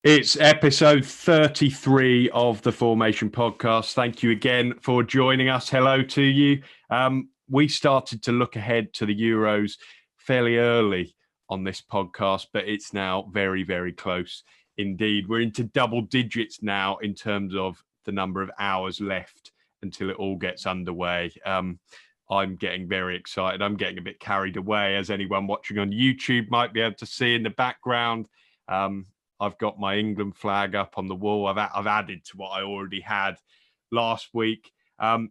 It's episode 33 of the Fourmation Podcast. Thank you again for joining us. Hello to you. We started to look ahead to the Euros fairly early on this podcast, but it's now very, very close indeed. We're into double digits now in terms of the number of hours left until it all gets underway. I'm getting very excited. I'm getting a bit carried away, as anyone watching on YouTube might be able to see in the background. I've got my England flag up on the wall. I've added to what I already had last week. And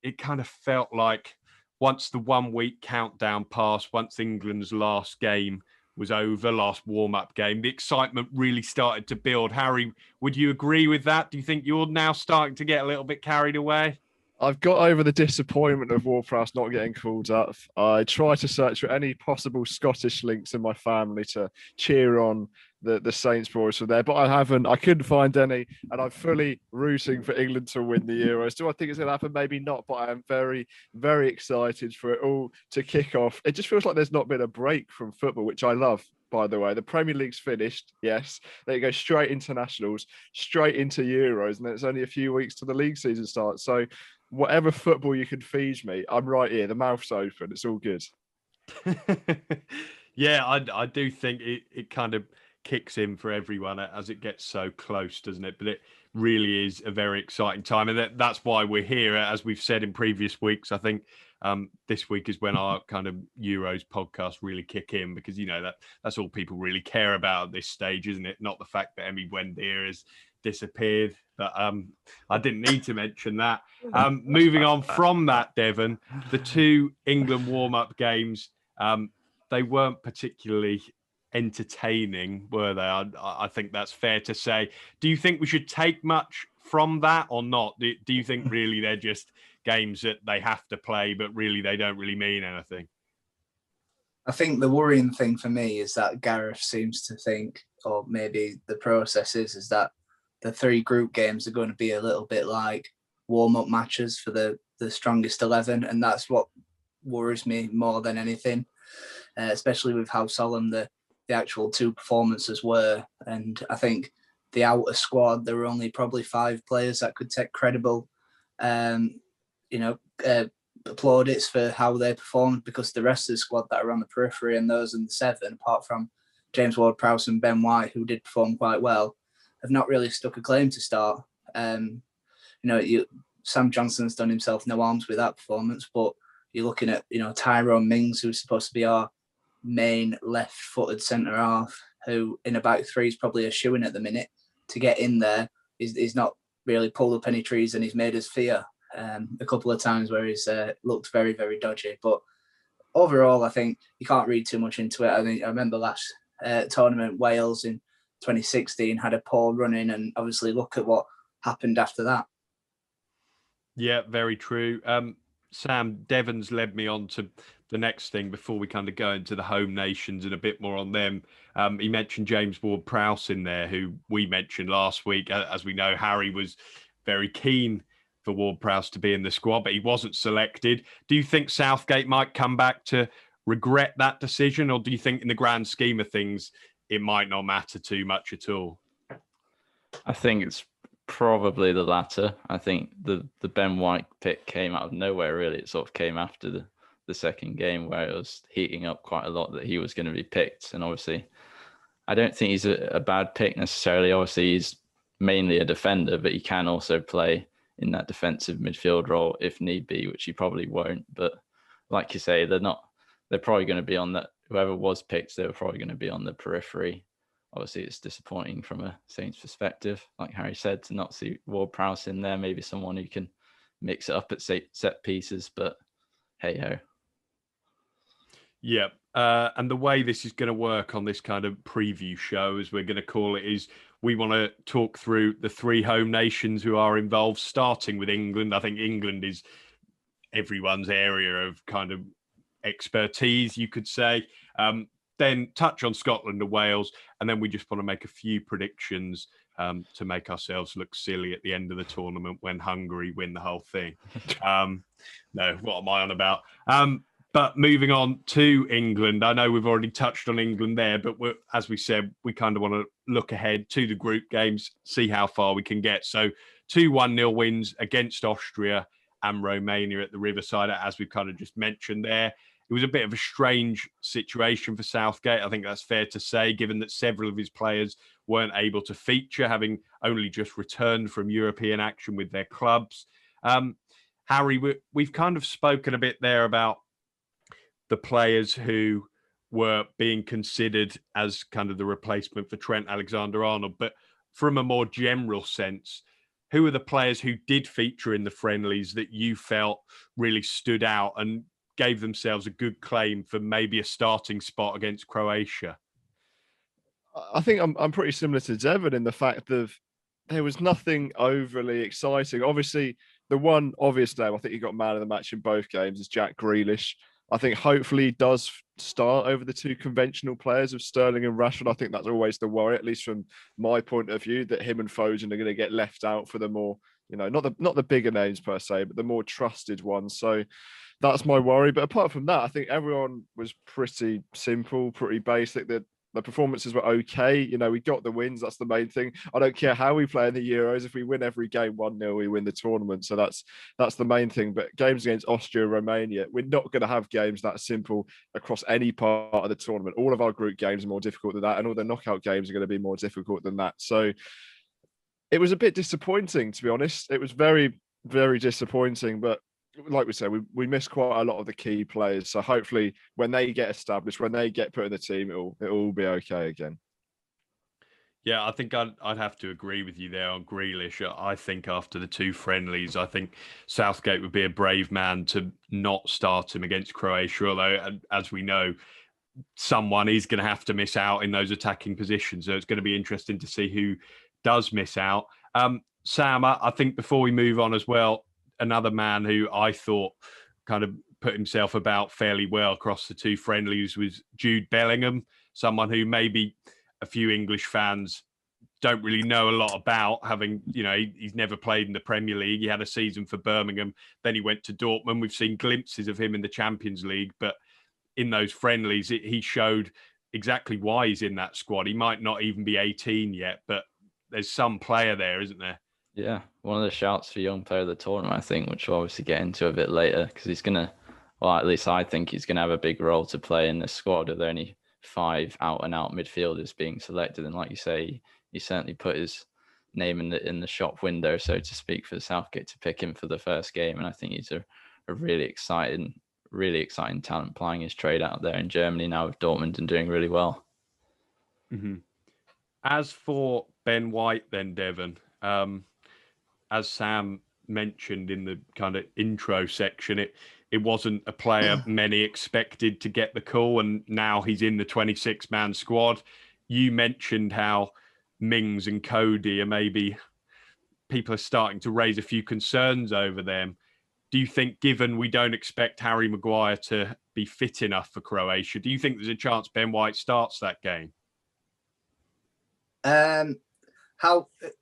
it kind of felt like once the 1 week countdown passed, once England's last game was over, last warm-up game, the excitement really started to build. Harry, would you agree with that? Do you think you're now starting to get a little bit carried away? I've got over the disappointment of Ward-Prowse not getting called up. I try to search for any possible Scottish links in my family to cheer on the Saints boys from there, but I haven't. I couldn't find any, and I'm fully rooting for England to win the Euros. Do I think it's going to happen? Maybe not, but I am very, very excited for it all to kick off. It just feels like there's not been a break from football, which I love. By the way, the Premier League's finished. Yes, they go straight into nationals, straight into Euros, and then it's only a few weeks till the league season starts. So whatever football you can feed me, I'm right here. The mouth's open. It's all good. Yeah, I do think it kind of kicks in for everyone as it gets so close, doesn't it? But it really is a very exciting time. And that's why we're here. As we've said in previous weeks, I think this week is when our kind of Euros podcast really kick in, because, you know, that's all people really care about at this stage, isn't it? Not the fact that Emi Buendia has disappeared. But I didn't need to mention that. Moving on from that, Devon, the two England warm-up games, they weren't particularly entertaining, were they? I think that's fair to say. Do you think we should take much from that or not? Do you think really they're just games that they have to play, but really they don't really mean anything? I think the worrying thing for me is that Gareth seems to think, or maybe the process is that the three group games are going to be a little bit like warm-up matches for the strongest 11, and that's what worries me more than anything, especially with how solemn the actual two performances were. And I think the outer squad, there were only probably 5 players that could take credible plaudits for how they performed, because the rest of the squad that are on the periphery and those in the 7, apart from James Ward-Prowse and Ben White, who did perform quite well, have not really stuck a claim to start. Sam Johnson's done himself no harms with that performance, but you're looking at, Tyrone Mings, who's supposed to be our main left-footed centre-half, who in a back three is probably a shoo-in at the minute to get in there. He's not really pulled up any trees, and he's made us fear a couple of times where he's looked very, very dodgy. But overall, I think you can't read too much into it. I remember last tournament, Wales in 2016 had a poor run-in, and obviously look at what happened after that. Yeah, very true. Sam, Devon's led me on to the next thing before we kind of go into the home nations and a bit more on them. He mentioned James Ward-Prowse in there, who we mentioned last week. As we know, Harry was very keen for Ward-Prowse to be in the squad, but he wasn't selected. Do you think Southgate might come back to regret that decision, or do you think in the grand scheme of things, it might not matter too much at all? I think it's probably the latter. I think the Ben White pick came out of nowhere, really. It sort of came after the second game, where it was heating up quite a lot that he was going to be picked. And obviously, I don't think he's a bad pick necessarily. Obviously, he's mainly a defender, but he can also play in that defensive midfield role if need be, which he probably won't. But like you say, they're probably going to be on that. Whoever was picked, they were probably going to be on the periphery. Obviously, it's disappointing from a Saints perspective, like Harry said, to not see Ward-Prowse in there. Maybe someone who can mix it up at set pieces, but hey-ho. Yeah, and the way this is going to work on this kind of preview show, as we're going to call it, is we want to talk through the 3 home nations who are involved, starting with England. I think England is everyone's area of kind of expertise, you could say. Then touch on Scotland and Wales, and then we just want to make a few predictions to make ourselves look silly at the end of the tournament when Hungary win the whole thing. No, what am I on about? But moving on to England, I know we've already touched on England there, but as we said, we kind of want to look ahead to the group games, see how far we can get. So 2 1-0 wins against Austria and Romania at the Riverside, as we've kind of just mentioned there. It was a bit of a strange situation for Southgate. I think that's fair to say, given that several of his players weren't able to feature, having only just returned from European action with their clubs. Harry, we've kind of spoken a bit there about the players who were being considered as kind of the replacement for Trent Alexander-Arnold. But from a more general sense, who are the players who did feature in the friendlies that you felt really stood out and gave themselves a good claim for maybe a starting spot against Croatia? I think I'm pretty similar to Devon in the fact that there was nothing overly exciting. Obviously, the one obvious name, I think he got man of the match in both games, is Jack Grealish. I think hopefully he does start over the 2 conventional players of Sterling and Rashford. I think that's always the worry, at least from my point of view, that him and Foden are going to get left out for the more, not the bigger names per se, but the more trusted ones. So that's my worry. But apart from that, I think everyone was pretty simple, pretty basic. The performances were okay. We got the wins. That's the main thing. I don't care how we play in the Euros. If we win every game 1-0, we win the tournament. So that's the main thing. But games against Austria, Romania, we're not going to have games that simple across any part of the tournament. All of our group games are more difficult than that, and all the knockout games are going to be more difficult than that. So it was a bit disappointing, to be honest. It was very, very disappointing. But like we said, we missed quite a lot of the key players. So hopefully when they get established, when they get put in the team, it'll all be okay again. Yeah, I think I'd have to agree with you there on Grealish. I think after the 2 friendlies, I think Southgate would be a brave man to not start him against Croatia, although, as we know, someone is going to have to miss out in those attacking positions. So it's going to be interesting to see who does miss out. Sam, I think before we move on as well, another man who I thought kind of put himself about fairly well across the 2 friendlies was Jude Bellingham, someone who maybe a few English fans don't really know a lot about, having, he's never played in the Premier League. He had a season for Birmingham, then he went to Dortmund. We've seen glimpses of him in the Champions League, but in those friendlies, he showed exactly why he's in that squad. He might not even be 18 yet, but there's some player there, isn't there? Yeah, one of the shouts for young player of the tournament, I think, which we'll obviously get into a bit later, because he's going to, well, at least I think he's going to have a big role to play in the squad. There are only 5 out-and-out midfielders being selected, and like you say, he certainly put his name in the shop window, so to speak, for Southgate to pick him for the first game. And I think he's a really exciting talent plying his trade out there in Germany now with Dortmund and doing really well. Mm-hmm. As for Ben White then, Devon, as Sam mentioned in the kind of intro section, it wasn't a player many expected to get the call, and now he's in the 26-man squad. You mentioned how Mings and Cody are maybe, people are starting to raise a few concerns over them. Do you think, given we don't expect Harry Maguire to be fit enough for Croatia, do you think there's a chance Ben White starts that game?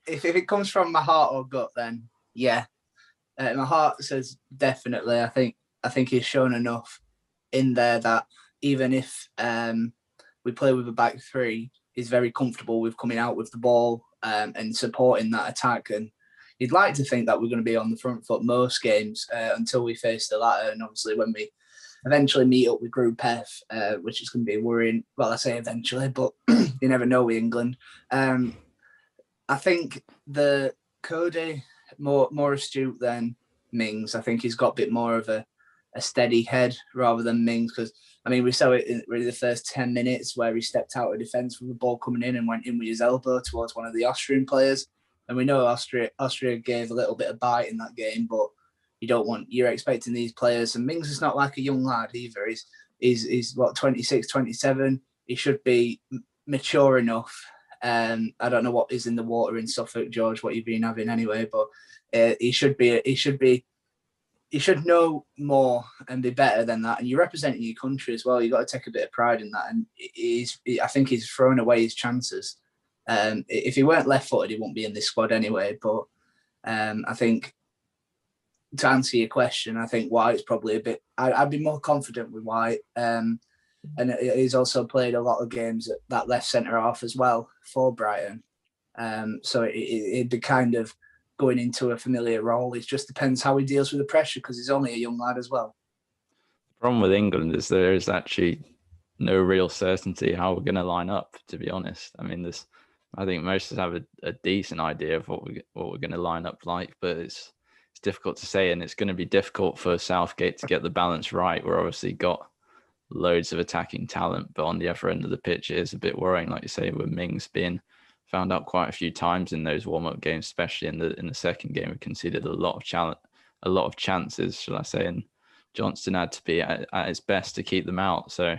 If it comes from my heart or gut, then yeah. My heart says definitely. I think he's shown enough in there that even if we play with a back 3, he's very comfortable with coming out with the ball and supporting that attack. And you'd like to think that we're going to be on the front foot most games until we face the latter. And obviously when we eventually meet up with Group F, which is going to be worrying. Well, I say eventually, but you never know with England. I think the Cody more astute than Mings. I think he's got a bit more of a steady head rather than Mings, because we saw it in really the first 10 minutes where he stepped out of defence with the ball coming in and went in with his elbow towards one of the Austrian players. And we know Austria gave a little bit of bite in that game, but you're expecting these players. And Mings is not like a young lad either. He's what, 26, 27. He should be mature enough. I don't know what is in the water in Suffolk, George, what you've been having anyway, but he should know more and be better than that. And you're representing your country as well. You've got to take a bit of pride in that. And I think he's thrown away his chances. If he weren't left-footed, he wouldn't be in this squad anyway. But I think to answer your question, I think White's probably a bit. I'd be more confident with White, and he's also played a lot of games at that left centre half as well for Brighton. So it'd be kind of going into a familiar role. It just depends how he deals with the pressure because he's only a young lad as well. The problem with England is there is actually no real certainty how we're going to line up, to be honest. I mean, I think most of us have a decent idea of what we're going to line up like, but it's difficult to say, and it's going to be difficult for Southgate to get the balance right. We're obviously got loads of attacking talent, but on the other end of the pitch, it is a bit worrying, like you say, with Mings being found out quite a few times in those warm-up games, especially in the second game. We conceded a lot of chances, shall I say, and Johnston had to be at his best to keep them out. So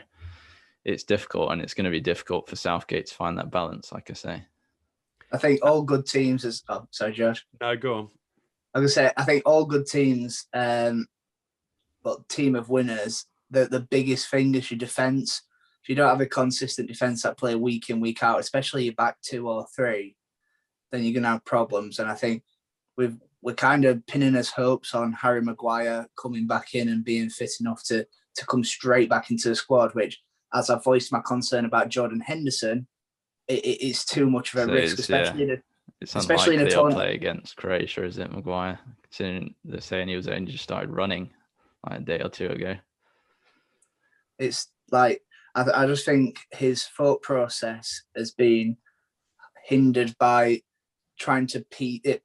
it's difficult, and it's going to be difficult for Southgate to find that balance, like I say. I think all good teams sorry, George. No, go on. I was going to say, I think all good teams, but team of winners, the biggest thing is your defence. If you don't have a consistent defence that play week in, week out, especially your back 2 or 3, then you're going to have problems. And I think we're kind of pinning his hopes on Harry Maguire coming back in and being fit enough to come straight back into the squad, which, as I voiced my concern about Jordan Henderson, it's too much of a risk, especially in a tournament. Play against Croatia, is it, Maguire? Considering they're saying he was only just started running like a day or two ago. It's like, I just think his thought process has been hindered by trying to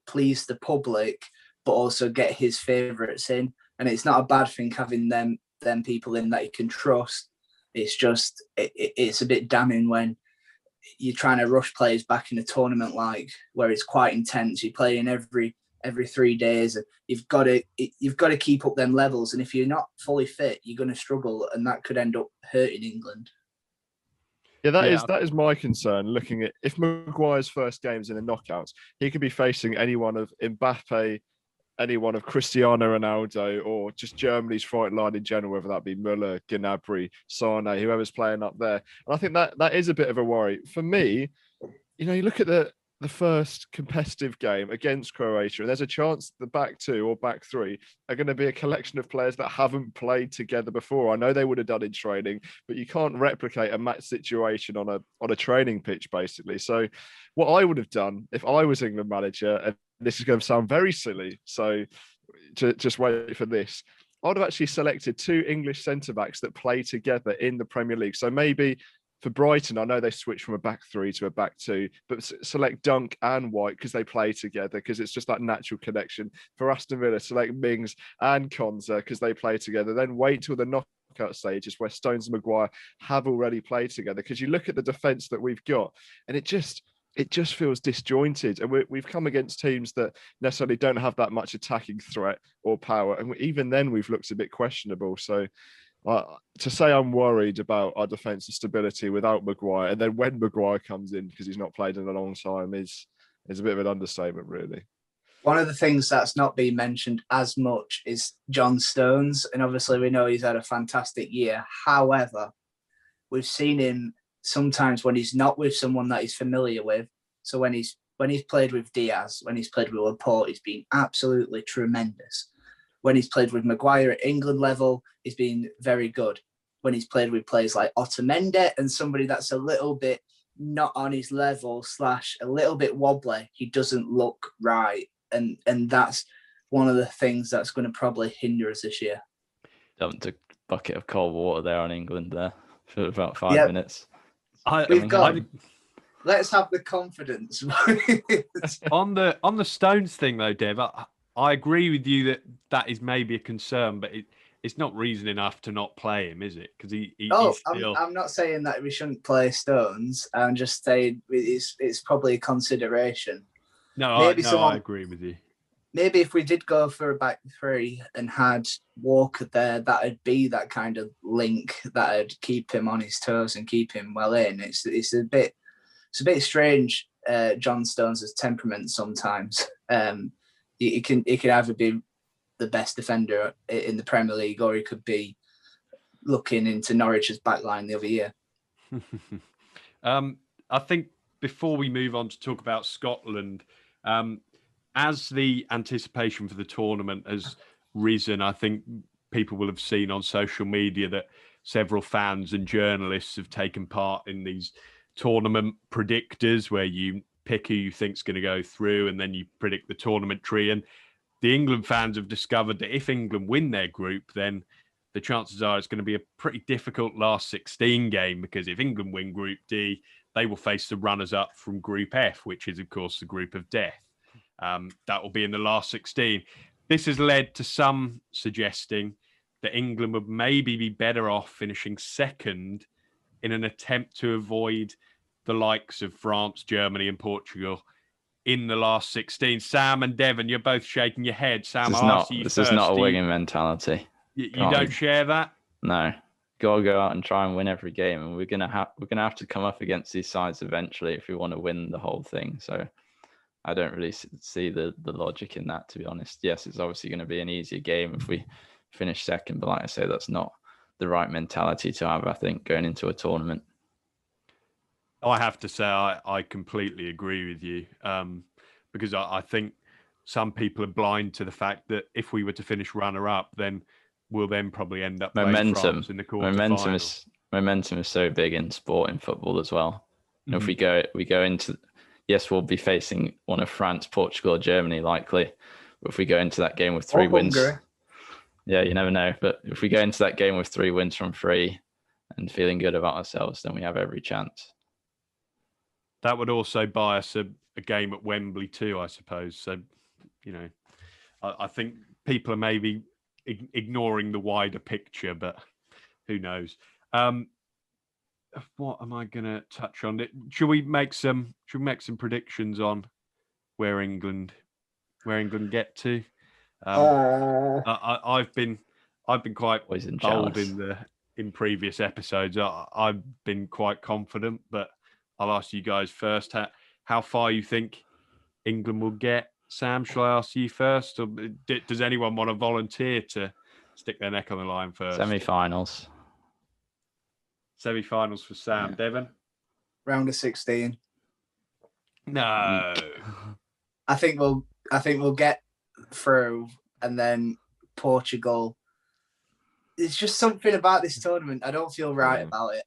please the public, but also get his favourites in. And it's not a bad thing having them people in that you can trust. It's just, it's a bit damning when you're trying to rush players back in a tournament like where it's quite intense. You're playing every 3 days, and you've got to keep up them levels. And if you're not fully fit, you're going to struggle, and that could end up hurting England. Yeah, that is my concern. Looking at if Maguire's first game's in the knockouts, he could be facing any one of Mbappe, any one of Cristiano Ronaldo, or just Germany's front line in general, whether that be Müller, Gnabry, Sane, whoever's playing up there. And I think that is a bit of a worry. For me, you look at the first competitive game against Croatia, and there's a chance the back 2 or back 3 are going to be a collection of players that haven't played together before. I know they would have done in training, but you can't replicate a match situation on a training pitch, basically. So what I would have done if I was England manager, and this is going to sound very silly, so just wait for this, I would have actually selected 2 English centre-backs that play together in the Premier League. So maybe for Brighton, I know they switched from a back 3 to a back 2, but select Dunk and White because they play together, because it's just that natural connection. For Aston Villa, select Mings and Konza because they play together. Then wait till the knockout stages where Stones and Maguire have already played together, because you look at the defence that we've got and it just feels disjointed. And we've come against teams that necessarily don't have that much attacking threat or power. And even then we've looked a bit questionable. So to say I'm worried about our defensive stability without Maguire, and then when Maguire comes in because he's not played in a long time, is a bit of an understatement, really. One of the things that's not been mentioned as much is John Stones, and obviously we know he's had a fantastic year. However, we've seen him sometimes when he's not with someone that he's familiar with. So when he's played with Diaz, when he's played with Laporte, he's been absolutely tremendous. When he's played with Maguire at England level, he's been very good. When he's played with players like Otamendi and somebody that's a little bit not on his level / a little bit wobbly, he doesn't look right. And that's one of the things that's going to probably hinder us this year. Dumped a bucket of cold water there on England there for about 5 minutes. Let's have the confidence. on the Stones thing though, Dev, I agree with you that is maybe a concern, but it's not reason enough to not play him, is it? Because I'm not saying that we shouldn't play Stones. I'm just saying it's probably a consideration. No, I agree with you. Maybe if we did go for a back 3 and had Walker there, that'd be that kind of link that'd keep him on his toes and keep him well in. It's a bit strange. John Stones' temperament sometimes. He can either be the best defender in the Premier League, or he could be looking into Norwich's backline the other year. I think before we move on to talk about Scotland, as the anticipation for the tournament has risen. I think people will have seen on social media that several fans and journalists have taken part in these tournament predictors where you pick who you think's going to go through and then you predict the tournament tree. And the England fans have discovered that if England win their group, then the chances are it's going to be a pretty difficult last 16 game, because if England win Group D, they will face the runners-up from Group F, which is, of course, the group of death. That will be in the last 16. This has led to some suggesting that England would maybe be better off finishing second in an attempt to avoid the likes of France, Germany and Portugal in the last 16. Sam and Devon, you're both shaking your head. Sam, this is not a winning mentality. You don't share that? No. Gotta go out and try and win every game, and we're gonna have to come up against these sides eventually if we want to win the whole thing. So I don't really see the logic in that, to be honest. Yes, it's obviously going to be an easier game if we finish second, but like I say, that's not the right mentality to have, I think, going into a tournament. I have to say I completely agree with you, because I think some people are blind to the fact that if we were to finish runner-up, then we'll then probably end up playing France in the quarterfinals. Momentum is so big in sport, in football as well. And if we go into, yes, we'll be facing one of France, Portugal, or Germany likely. But if we go into that game with 3 wins, yeah, you never know. But if we go into that game with 3 wins from 3 and feeling good about ourselves, then we have every chance. That would also buy us a game at Wembley too, I suppose. So, I think people are maybe ignoring the wider picture, but who knows? What am I going to touch on? Should we make some predictions on where England get to? I've been quite bold in previous episodes. I've been quite confident, but I'll ask you guys first. How far you think England will get? Sam, shall I ask you first, or does anyone want to volunteer to stick their neck on the line first? Semi-finals for Sam. Yeah. Devon? Round of 16. No. I think we'll get through, and then Portugal. It's just something about this tournament. I don't feel right about it.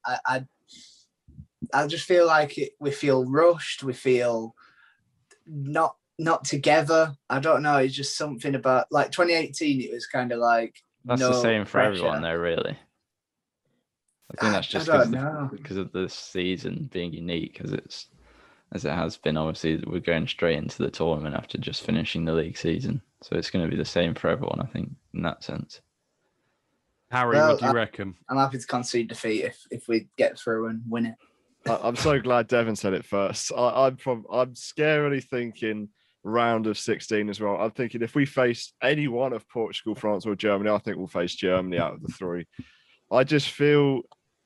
I just feel like we feel rushed. We feel not together. I don't know. It's just something about, like, 2018. It was kind of like that's the same for everyone, though. Really, I think that's just because of the season being unique, as it has been. Obviously, we're going straight into the tournament after just finishing the league season, so it's going to be the same for everyone, I think, in that sense. Harry, what do you reckon? I'm happy to concede defeat if we get through and win it. I'm so glad Devon said it first. I'm scarily thinking round of 16 as well. I'm thinking if we face any one of Portugal, France, or Germany, I think we'll face Germany out of the 3. I just feel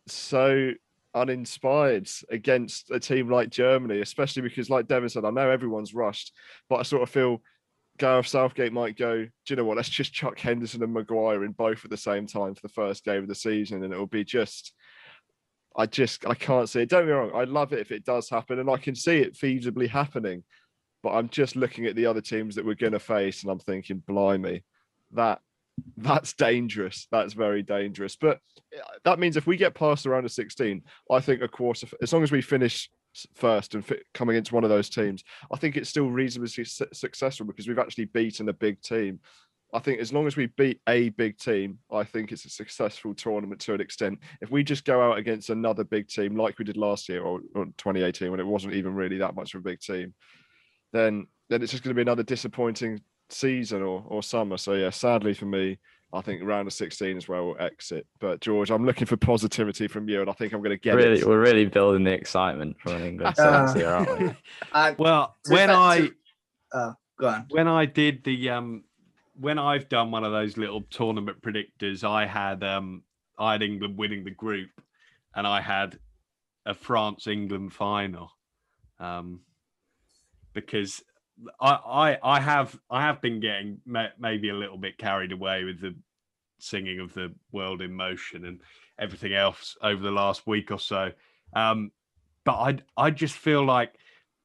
so uninspired against a team like Germany, especially because, like Devon said, I know everyone's rushed, but I sort of feel Gareth Southgate might go, do you know what, let's just chuck Henderson and Maguire in both at the same time for the first game of the season, and it'll be just... I can't see it. Don't get me wrong. I love it if it does happen, and I can see it feasibly happening. But I'm just looking at the other teams that we're going to face, and I'm thinking, blimey, that's dangerous. That's very dangerous. But that means if we get past the round of 16, I think a quarter, as long as we finish first and come against one of those teams, I think it's still reasonably successful because we've actually beaten a big team. I think as long as we beat a big team, I think it's a successful tournament to an extent. If we just go out against another big team like we did last year or 2018 when it wasn't even really that much of a big team, then it's just going to be another disappointing season or summer. So yeah, sadly for me, I think round of 16 is where we'll exit. But George, I'm looking for positivity from you, and I think I'm going to get it. We're really building the excitement from an England sense here, aren't we? When I did the when I've done one of those little tournament predictors, I had England winning the group, and I had a France-England final, because I have been getting maybe a little bit carried away with the singing of the World in Motion and everything else over the last week or so, but I just feel like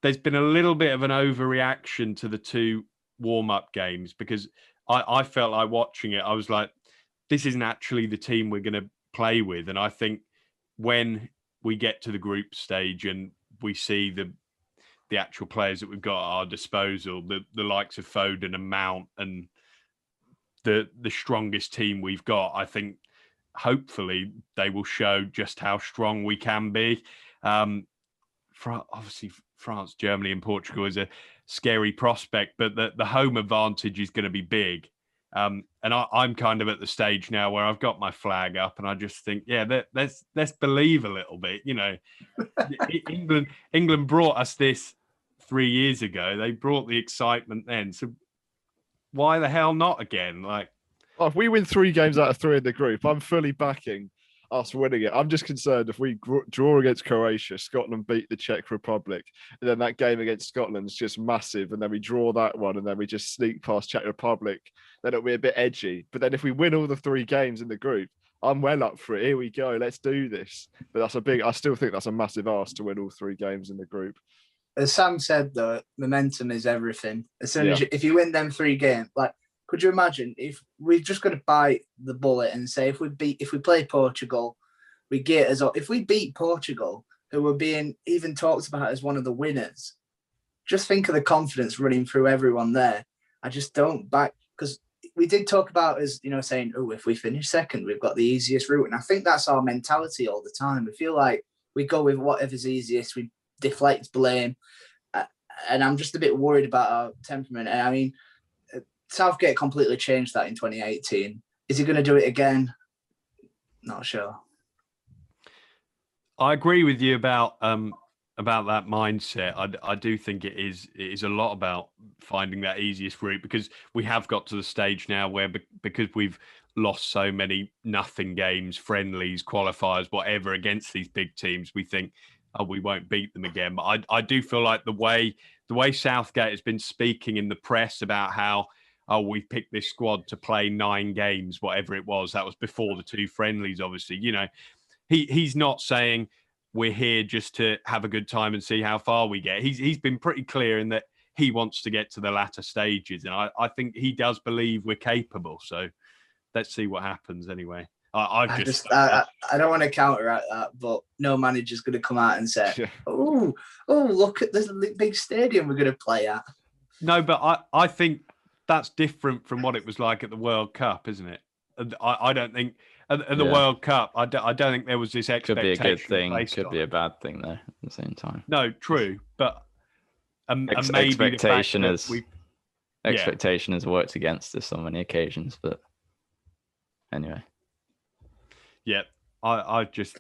there's been a little bit of an overreaction to the 2 warm-up games, because I felt like watching it, I was like, this isn't actually the team we're going to play with. And I think when we get to the group stage and we see the actual players that we've got at our disposal, the likes of Foden and Mount and the strongest team we've got, I think hopefully they will show just how strong we can be. Obviously, France, Germany, and Portugal is a scary prospect, but the home advantage is going to be big. And I'm kind of at the stage now where I've got my flag up, and I just think, let's believe a little bit. You know, England brought us this 3 years ago. They brought the excitement then, so why the hell not again? Like, if we win 3 games out of 3 in the group, I'm fully backing us winning it. I'm just concerned if we draw against Croatia, Scotland beat the Czech Republic, and then that game against Scotland is just massive, and then we draw that one, and then we just sneak past Czech Republic, then it'll be a bit edgy. But then if we win all the 3 games in the group, I'm well up for it. Here we go. Let's do this. But I still think that's a massive ask to win all 3 games in the group. As Sam said, though, momentum is everything. As soon as if you win them 3 games, like, could you imagine if we're just going to bite the bullet and say if we play Portugal, we get as if we beat Portugal, who were being even talked about as one of the winners, just think of the confidence running through everyone there. I just don't back, because we did talk about saying, if we finish second, we've got the easiest route, and I think that's our mentality all the time. We feel like we go with whatever's easiest, we deflect blame, and I'm just a bit worried about our temperament. And I mean, Southgate completely changed that in 2018. Is he going to do it again? Not sure. I agree with you about that mindset. I do think it is a lot about finding that easiest route, because we have got to the stage now where because we've lost so many nothing games, friendlies, qualifiers, whatever, against these big teams, we think, we won't beat them again. But I do feel like the way Southgate has been speaking in the press about how, we picked this squad to play 9 games, whatever it was. That was before the 2 friendlies, obviously. You know, he's not saying we're here just to have a good time and see how far we get. He's been pretty clear in that he wants to get to the latter stages. And I think he does believe we're capable. So let's see what happens anyway. I don't want to counteract that, but no manager's going to come out and say, oh, look at this big stadium we're going to play at. No, but I think that's different from what it was like at the World Cup, isn't it? I don't think at the World Cup, I don't think there was this expectation. Could be a good thing, could be a bad thing though at the same time. No, true, but maybe expectation has worked against us on many occasions, but anyway. Yeah, I just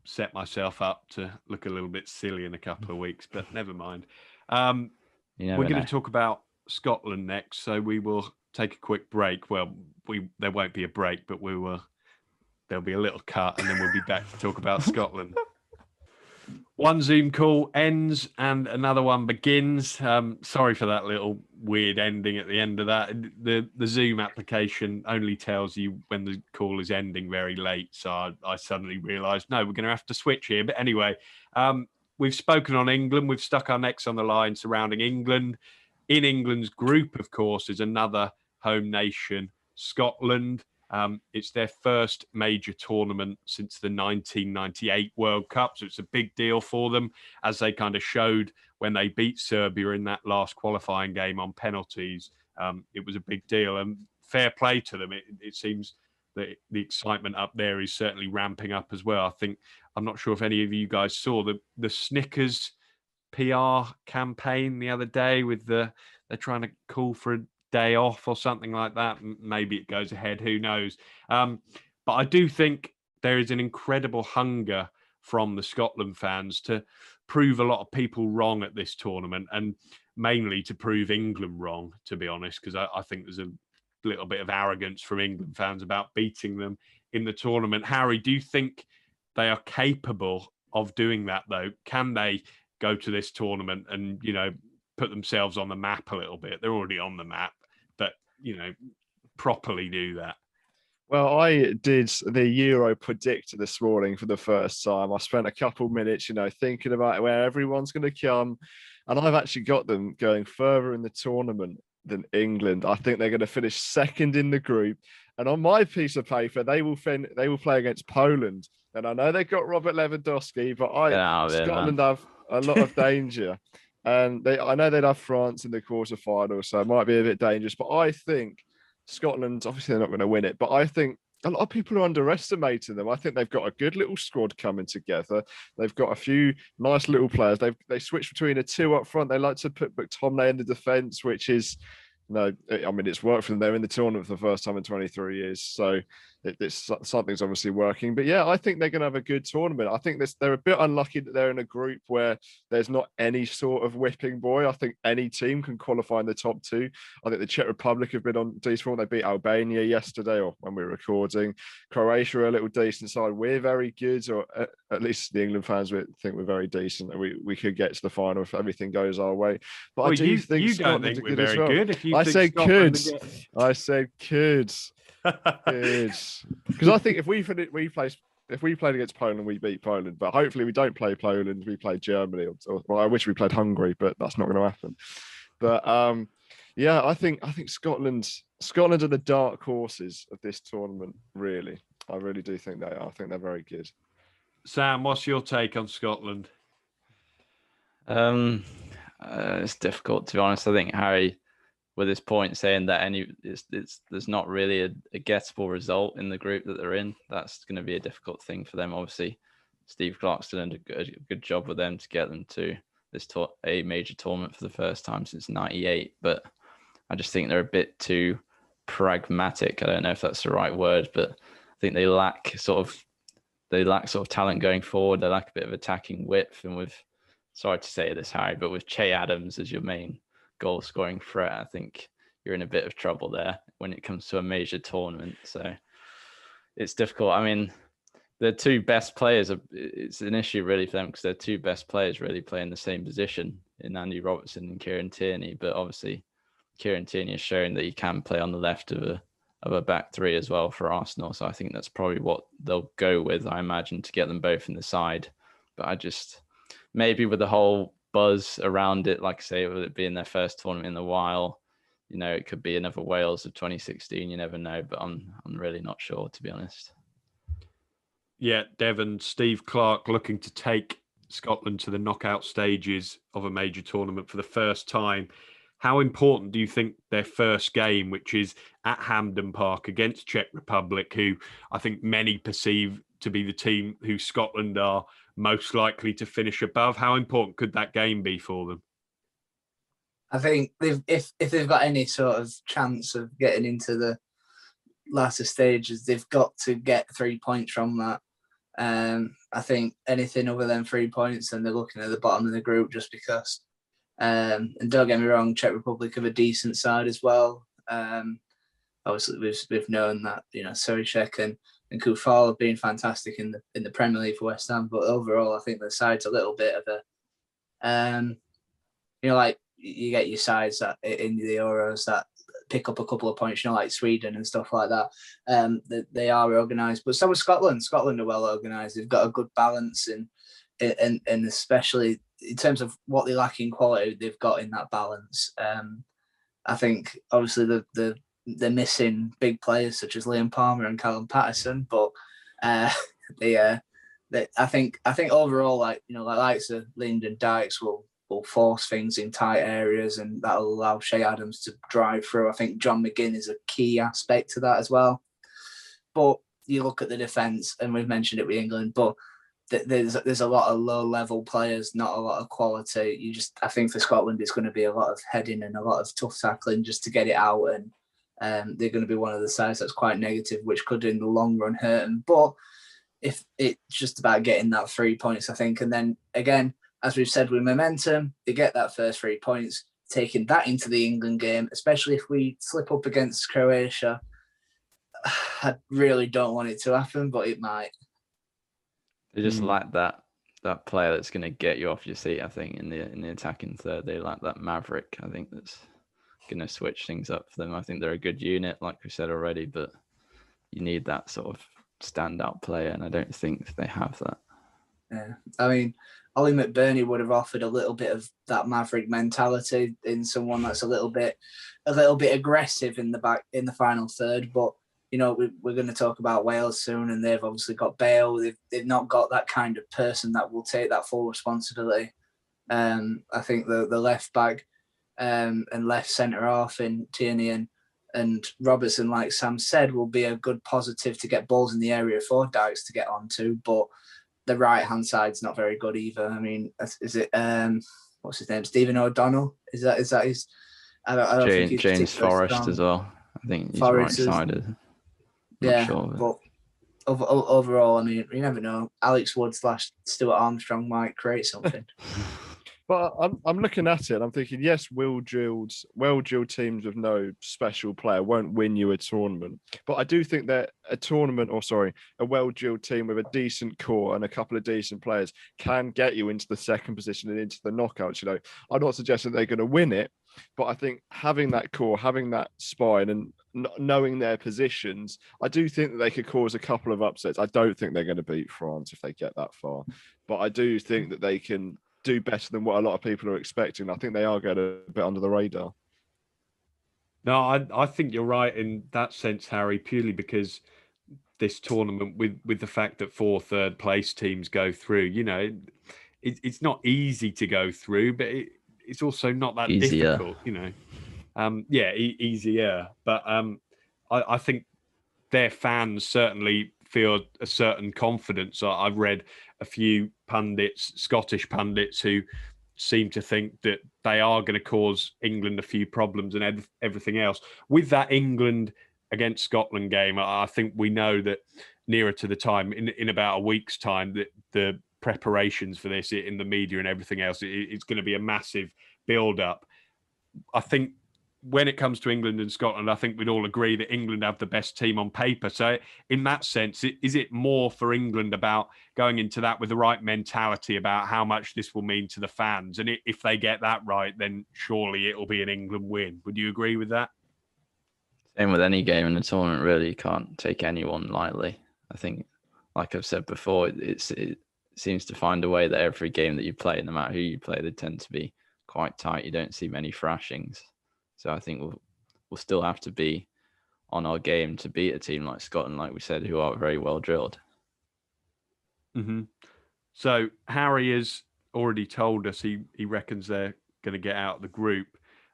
set myself up to look a little bit silly in a couple of weeks, but never mind. We're going to talk about Scotland next, so we will take a quick break. Well, there won't be a break, but there'll be a little cut, and then we'll be back to talk about Scotland. One Zoom call ends and another one begins. Sorry for that little weird ending at the end of that. The Zoom application only tells you when the call is ending very late. So I suddenly realised, no, we're going to have to switch here. But anyway, we've spoken on England. We've stuck our necks on the line surrounding England. In England's group, of course, is another home nation, Scotland. It's their first major tournament since the 1998 World Cup. So it's a big deal for them, as they kind of showed when they beat Serbia in that last qualifying game on penalties. It was a big deal, and fair play to them. It seems that the excitement up there is certainly ramping up as well. I'm not sure if any of you guys saw the Snickers PR campaign the other day with they're trying to call for a day off or something like that. Maybe it goes ahead, who knows. But I do think there is an incredible hunger from the Scotland fans to prove a lot of people wrong at this tournament, and mainly to prove England wrong, to be honest, because I think there's a little bit of arrogance from England fans about beating them in the tournament. Harry, do you think they are capable of doing that, though? Can they go to this tournament and, put themselves on the map a little bit? They're already on the map, but, properly do that. Well, I did the Euro predictor this morning for the first time. I spent a couple minutes, thinking about where everyone's going to come. And I've actually got them going further in the tournament than England. I think they're going to finish second in the group. And on my piece of paper, they will play against Poland. And I know they've got Robert Lewandowski, but Scotland have a lot of danger. And I know they'd have France in the quarterfinals, so it might be a bit dangerous. But I think Scotland, obviously they're not going to win it, but I think a lot of people are underestimating them. I think they've got a good little squad coming together. They've got a few nice little players. They switch between a two up front. They like to put McTominay in the defence, which is, it's worked for them. They're in the tournament for the first time in 23 years. So something's obviously working. But yeah, I think they're going to have a good tournament. I think they're a bit unlucky that they're in a group where there's not any sort of whipping boy. I think any team can qualify in the top two. I think the Czech Republic have been on decent form. They beat Albania yesterday, or when we were recording. Croatia are a little decent side. We're very good, or at least the England fans think we're very decent, and we could get to the final if everything goes our way. But I do think you don't think we're very good. If you I said could. I said could. Because I think if we played against Poland, we beat Poland. But hopefully we don't play Poland. We play Germany. Or I wish we played Hungary, but that's not going to happen. But yeah, I think Scotland are the dark horses of this tournament. Really, I really do think they are. I think they're very good. Sam, what's your take on Scotland? It's difficult, to be honest. I think Harry, with his point saying that there's not really a gettable result in the group that they're in, that's going to be a difficult thing for them. Obviously, Steve Clarke's done a good job with them to get them to a major tournament for the first time since '98. But I just think they're a bit too pragmatic. I don't know if that's the right word, but I think they lack sort of talent going forward. They lack a bit of attacking width, and sorry to say this, Harry, but with Che Adams as your main goal scoring threat, I think you're in a bit of trouble there when it comes to a major tournament. So it's difficult. I mean, the two best players it's an issue really for them, because their two best players really play in the same position in Andy Robertson and Kieran Tierney. But obviously Kieran Tierney has shown that he can play on the left of a back three as well for Arsenal. So I think that's probably what they'll go with, I imagine, to get them both in the side. But I just, maybe with the whole buzz around it, like I say, with it being their first tournament in a while, it could be another Wales of 2016. You never know, but I'm really not sure, to be honest. Yeah, Devon, Steve Clarke looking to take Scotland to the knockout stages of a major tournament for the first time. How important do you think their first game, which is at Hampden Park against Czech Republic, who I think many perceive to be the team who Scotland are most likely to finish above, how important could that game be for them? I think if they've got any sort of chance of getting into the latter stages, they've got to get 3 points from that. I think anything other than 3 points, and they're looking at the bottom of the group just because. And don't get me wrong, Czech Republic have a decent side as well. Obviously, we've known that Souček and Koufal have been fantastic in the Premier League for West Ham, but overall, I think the side's a little bit of a, like you get your sides that in the Euros that pick up a couple of points, like Sweden and stuff like that. They are organised, but so is Scotland. Scotland are well organised. They've got a good balance, and especially in terms of what they lack in quality, they've got in that balance. I think obviously they're missing big players such as Liam Palmer and Callum Patterson, but I think overall, like of Lyndon Dykes will force things in tight areas, and that'll allow Che Adams to drive through. I think John McGinn is a key aspect to that as well. But you look at the defence, and we've mentioned it with England, but there's a lot of low-level players, not a lot of quality. I think for Scotland, it's going to be a lot of heading and a lot of tough tackling just to get it out, and they're going to be one of the sides that's quite negative, which could in the long run hurt them. But if it's just about getting that 3 points, I think, and then again, as we've said with momentum, they get that first 3 points, taking that into the England game, especially if we slip up against Croatia. I really don't want it to happen, but it might. They just lack that player that's going to get you off your seat, I think, in the attacking third. They lack that maverick, I think, that's going to switch things up for them. I think they're a good unit, like we said already, but you need that sort of standout player, and I don't think they have that. Yeah, I mean, Ollie McBurney would have offered a little bit of that maverick mentality in someone that's a little bit aggressive in the final third. But we're going to talk about Wales soon, and they've obviously got Bale. They've not got that kind of person that will take that full responsibility. I think the left back and left centre half in Tierney and Robertson, like Sam said, will be a good positive to get balls in the area for Dykes to get onto. But the right hand side's not very good either. I mean, is it what's his name? Stephen O'Donnell? Is that his? I don't think he's James Forrest strong. as well. I think he's Forrest right-sided. Yeah, sure, but overall, I mean, you never know. Alex Wood / Stuart Armstrong might create something. But I'm looking at it and I'm thinking, yes, well-drilled teams with no special player won't win you a tournament. But I do think that a well-drilled team with a decent core and a couple of decent players can get you into the second position and into the knockouts. I'm not suggesting they're going to win it, but I think having that core, having that spine and knowing their positions, I do think that they could cause a couple of upsets. I don't think they're going to beat France if they get that far, but I do think that they can do better than what a lot of people are expecting. I think they are going a bit under the radar. No, I think you're right in that sense, Harry, purely because this tournament, with the fact that 4 third place teams go through, it's not easy to go through, but it's also not that difficult, easier. But I think their fans certainly feel a certain confidence. I've read a few Scottish pundits, who seem to think that they are going to cause England a few problems and everything else. With that England against Scotland game, I think we know that nearer to the time, in about a week's time, that the preparations for this in the media and everything else, it's going to be a massive build-up. I think when it comes to England and Scotland, I think we'd all agree that England have the best team on paper. So in that sense, is it more for England about going into that with the right mentality about how much this will mean to the fans? And if they get that right, then surely it'll be an England win. Would you agree with that? Same with any game in the tournament, really. You can't take anyone lightly. I think, like I've said before, it seems to find a way that every game that you play, no matter who you play, they tend to be quite tight. You don't see many thrashings. So I think we'll still have to be on our game to beat a team like Scotland, like we said, who are very well drilled. Mm-hmm. So Harry has already told us he reckons they're going to get out of the group.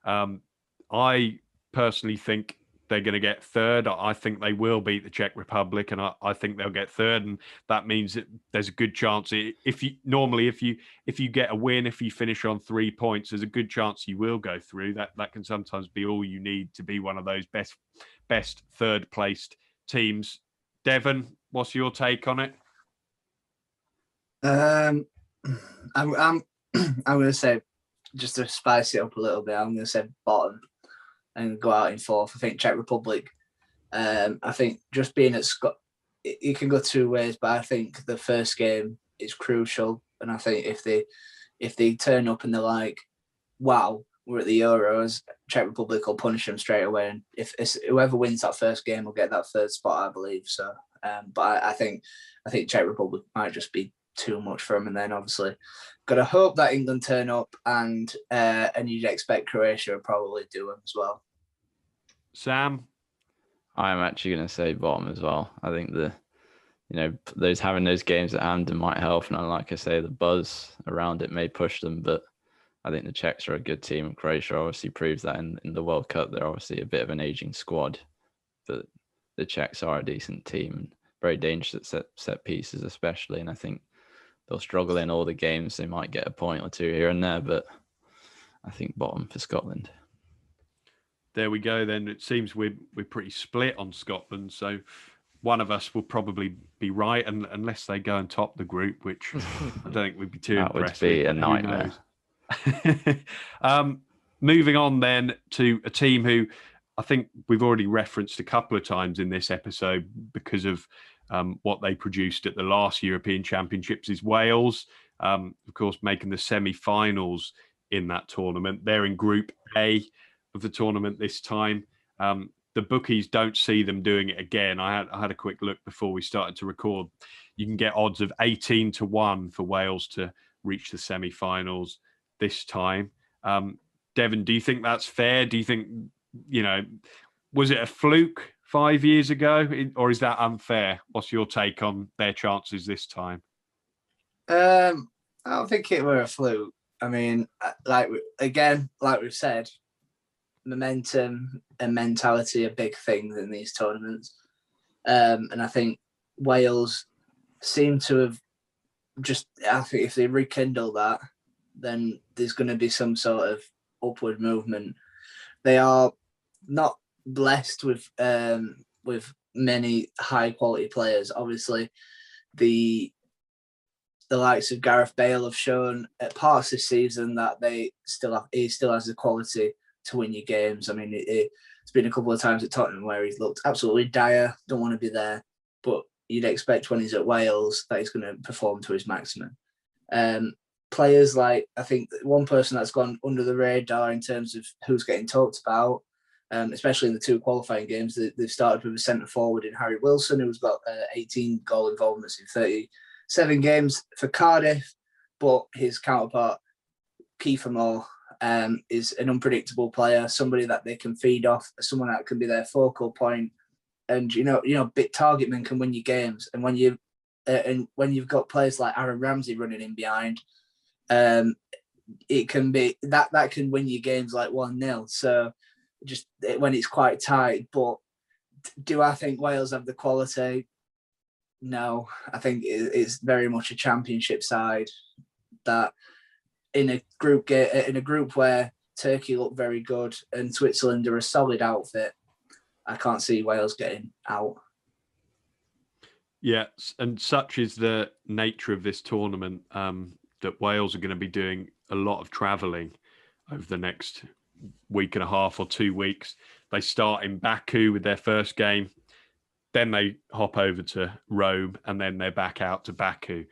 I personally think they're going to get third. I think they will beat the Czech Republic, and I think they'll get third, and that means that there's a good chance. If you get a win, if you finish on 3 points, there's a good chance you will go through. That can sometimes be all you need to be one of those best third placed teams. Devon, what's your take on it? I'm going to say, just to spice it up a little bit, I'm going to say bottom and go out in fourth. I think Czech Republic. I think just being at it can go 2 ways, but I think the first game is crucial. And I think if they turn up and they're like, "Wow, we're at the Euros," Czech Republic will punish them straight away. And if whoever wins that first game will get that third spot, I believe. So, but I think Czech Republic might just be too much for them. And then obviously, got to hope that England turn up, and you'd expect Croatia will probably do them as well. Sam? I'm actually going to say bottom as well. I think having those games at Hampden might help. And like I say, the buzz around it may push them, but I think the Czechs are a good team, and Croatia obviously proves that in the World Cup. They're obviously a bit of an aging squad, but the Czechs are a decent team and very dangerous at set pieces especially. And I think they'll struggle in all the games. They might get a point or two here and there, but I think bottom for Scotland. There we go then. It seems we're pretty split on Scotland, so one of us will probably be right, and unless they go and top the group, which I don't think we'd be too impressed. That would be a nightmare. Moving on then to a team who I think we've already referenced a couple of times in this episode because of what they produced at the last European Championships, is Wales. Of course, making the semi-finals in that tournament. They're in Group A of the tournament this time. The bookies don't see them doing it again. I had a quick look before we started to record. You can get odds of 18-1 for Wales to reach the semi-finals this time. Devon, do you think that's fair? Do you think, was it a fluke 5 years ago, or is that unfair? What's your take on their chances this time? I don't think it were a fluke. I mean, like we've said, momentum and mentality are big things in these tournaments. And I think Wales seem to have I think if they rekindle that, then there's going to be some sort of upward movement. They are not blessed with many high quality players. Obviously, the likes of Gareth Bale have shown at parts this season that he still has the quality to win your games. I mean, it's been a couple of times at Tottenham where he's looked absolutely dire, don't want to be there, but you'd expect when he's at Wales that he's going to perform to his maximum. Players like, I think one person that's gone under the radar in terms of who's getting talked about, especially in the two qualifying games, they've started with a centre forward in Harry Wilson, who's got 18 goal involvements in 37 games for Cardiff, but his counterpart, Kiefer Moore, is an unpredictable player, somebody that they can feed off, someone that can be their focal point. And big target men can win you games. And when you've got players like Aaron Ramsey running in behind, it can be that can win you games like 1-0. So just when it's quite tight. But do I think Wales have the quality? No, I think it's very much a championship side that in a group where Turkey look very good and Switzerland are a solid outfit, I can't see Wales getting out. Yeah, and such is the nature of this tournament that Wales are going to be doing a lot of travelling over the next week and a half or 2 weeks. They start in Baku with their first game, then they hop over to Rome, and then they're back out to Baku.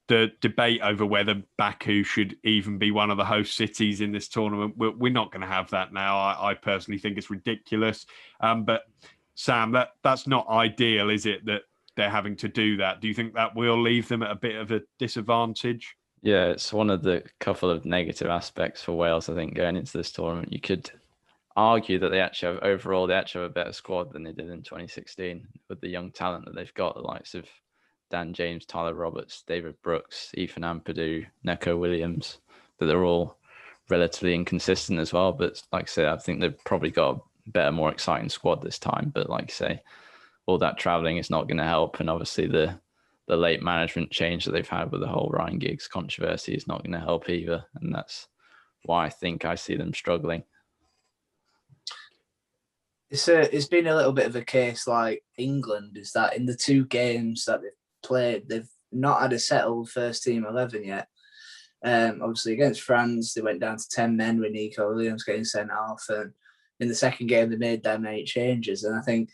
The debate over whether Baku should even be one of the host cities in this tournament, we're not going to have that now. I personally think it's ridiculous. But Sam, that's not ideal, is it, that they're having to do that? Do you think that will leave them at a bit of a disadvantage? Yeah, it's one of the couple of negative aspects for Wales, I think, going into this tournament. You could argue that they actually have a better squad than they did in 2016 with the young talent that they've got, the likes of Dan James, Tyler Roberts, David Brooks, Ethan Ampadu, Neco Williams, but they're all relatively inconsistent as well. But like I say, I think they've probably got a better, more exciting squad this time. But like I say, all that travelling is not going to help. And obviously the late management change that they've had with the whole Ryan Giggs controversy is not going to help either. And that's why I think I see them struggling. It's been a little bit of a case like England, is that in the two games that they've played, they've not had a settled first team 11 yet. Obviously against France, they went down to 10 men with Neco Williams getting sent off, and in the second game they made them 8 changes. And I think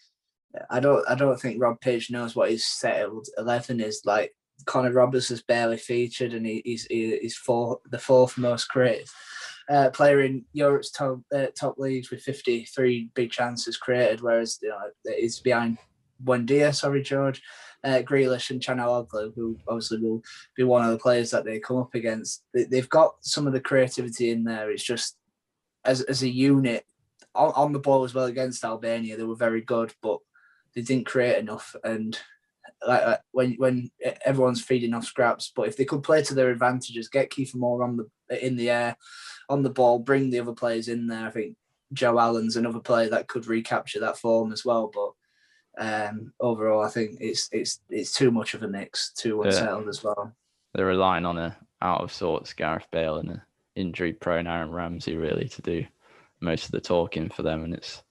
I don't think Rob Page knows what his settled 11 is. Like, Connor Roberts has barely featured, and he's the fourth most creative player in Europe's top leagues with 53 big chances created, whereas he's behind Buendia, George, Grealish and Çalhanoğlu, who obviously will be one of the players that they come up against. They've got some of the creativity in there. It's just as a unit on the ball as well against Albania, they were very good, but they didn't create enough. And like when everyone's feeding off scraps, but if they could play to their advantages, get Kiefer Moore in the air, on the ball, bring the other players in there. I think Joe Allen's another player that could recapture that form as well. But overall, I think it's too much of a mix, too unsettled as well. They're relying on a out of sorts Gareth Bale and an injury prone Aaron Ramsey really to do most of the talking for them, and it's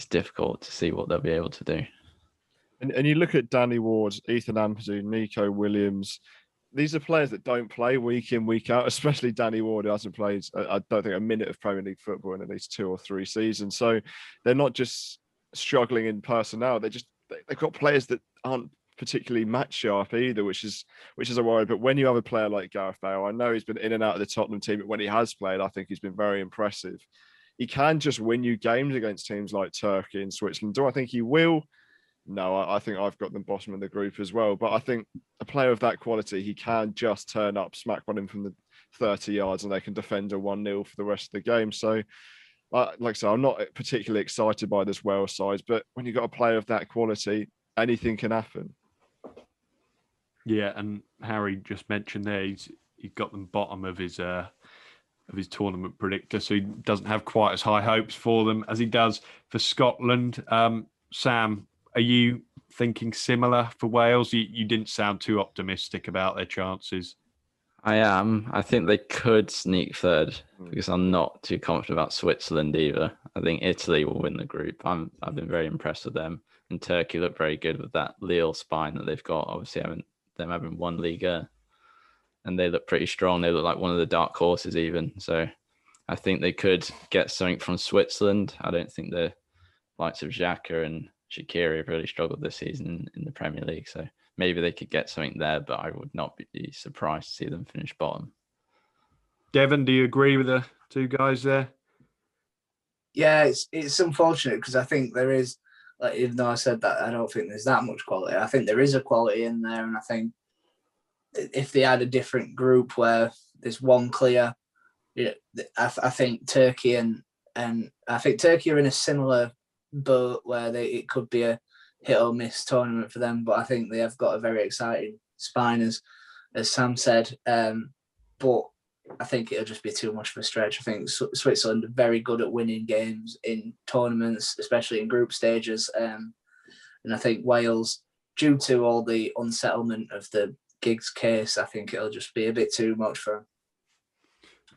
difficult to see what they'll be able to do. And you look at Danny Ward, Ethan Ampadu, Neco Williams. These are players that don't play week in, week out, especially Danny Ward, who hasn't played, I don't think, a minute of Premier League football in at least 2 or 3 seasons. So they're not just struggling in personnel. They've got players that aren't particularly match sharp either, which is a worry. But when you have a player like Gareth Bale, I know he's been in and out of the Tottenham team, but when he has played, I think he's been very impressive. He can just win you games against teams like Turkey and Switzerland. Do I think he will? no, I think I've got them bottom of the group as well. But I think a player of that quality, he can just turn up, smack one in from the 30 yards, and they can defend a 1-0 for the rest of the game. So, like I said, I'm not particularly excited by this Wales side, but when you've got a player of that quality, anything can happen. Yeah, and Harry just mentioned there he's got them bottom of his tournament predictor, so he doesn't have quite as high hopes for them as he does for Scotland. Sam, are you thinking similar for Wales? You didn't sound too optimistic about their chances. I am. I think they could sneak third because I'm not too confident about Switzerland either. I think Italy will win the group. I've been very impressed with them, and Turkey look very good with that Lille spine that they've got. Obviously, having won Liga, and they look pretty strong. They look like one of the dark horses even. So I think they could get something from Switzerland. I don't think the likes of Xhaka and Shaqiri have really struggled this season in the Premier League. So maybe they could get something there, but I would not be surprised to see them finish bottom. Devon, do you agree with the two guys there? Yeah, it's unfortunate because I think there is, like, even though I said that, I don't think there's that much quality. I think there is a quality in there, and I think if they had a different group where there's one clear, I think Turkey and I think Turkey are in a similar boat where it could be a hit or miss tournament for them, but I think they have got a very exciting spine, as Sam said. But I think it'll just be too much of a stretch. I think Switzerland are very good at winning games in tournaments, especially in group stages. And I think Wales, due to all the unsettlement of the Giggs case, I think it'll just be a bit too much for them.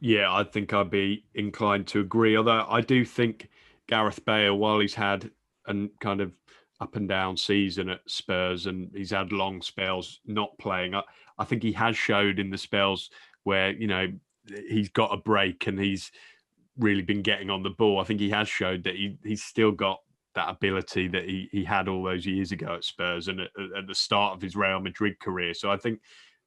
Yeah, I think I'd be inclined to agree. Although I do think Gareth Bale, while he's had a kind of up and down season at Spurs and he's had long spells not playing, I think he has showed in the spells where, he's got a break and he's really been getting on the ball. I think he has showed that he's still got that ability that he had all those years ago at Spurs and at the start of his Real Madrid career. So I think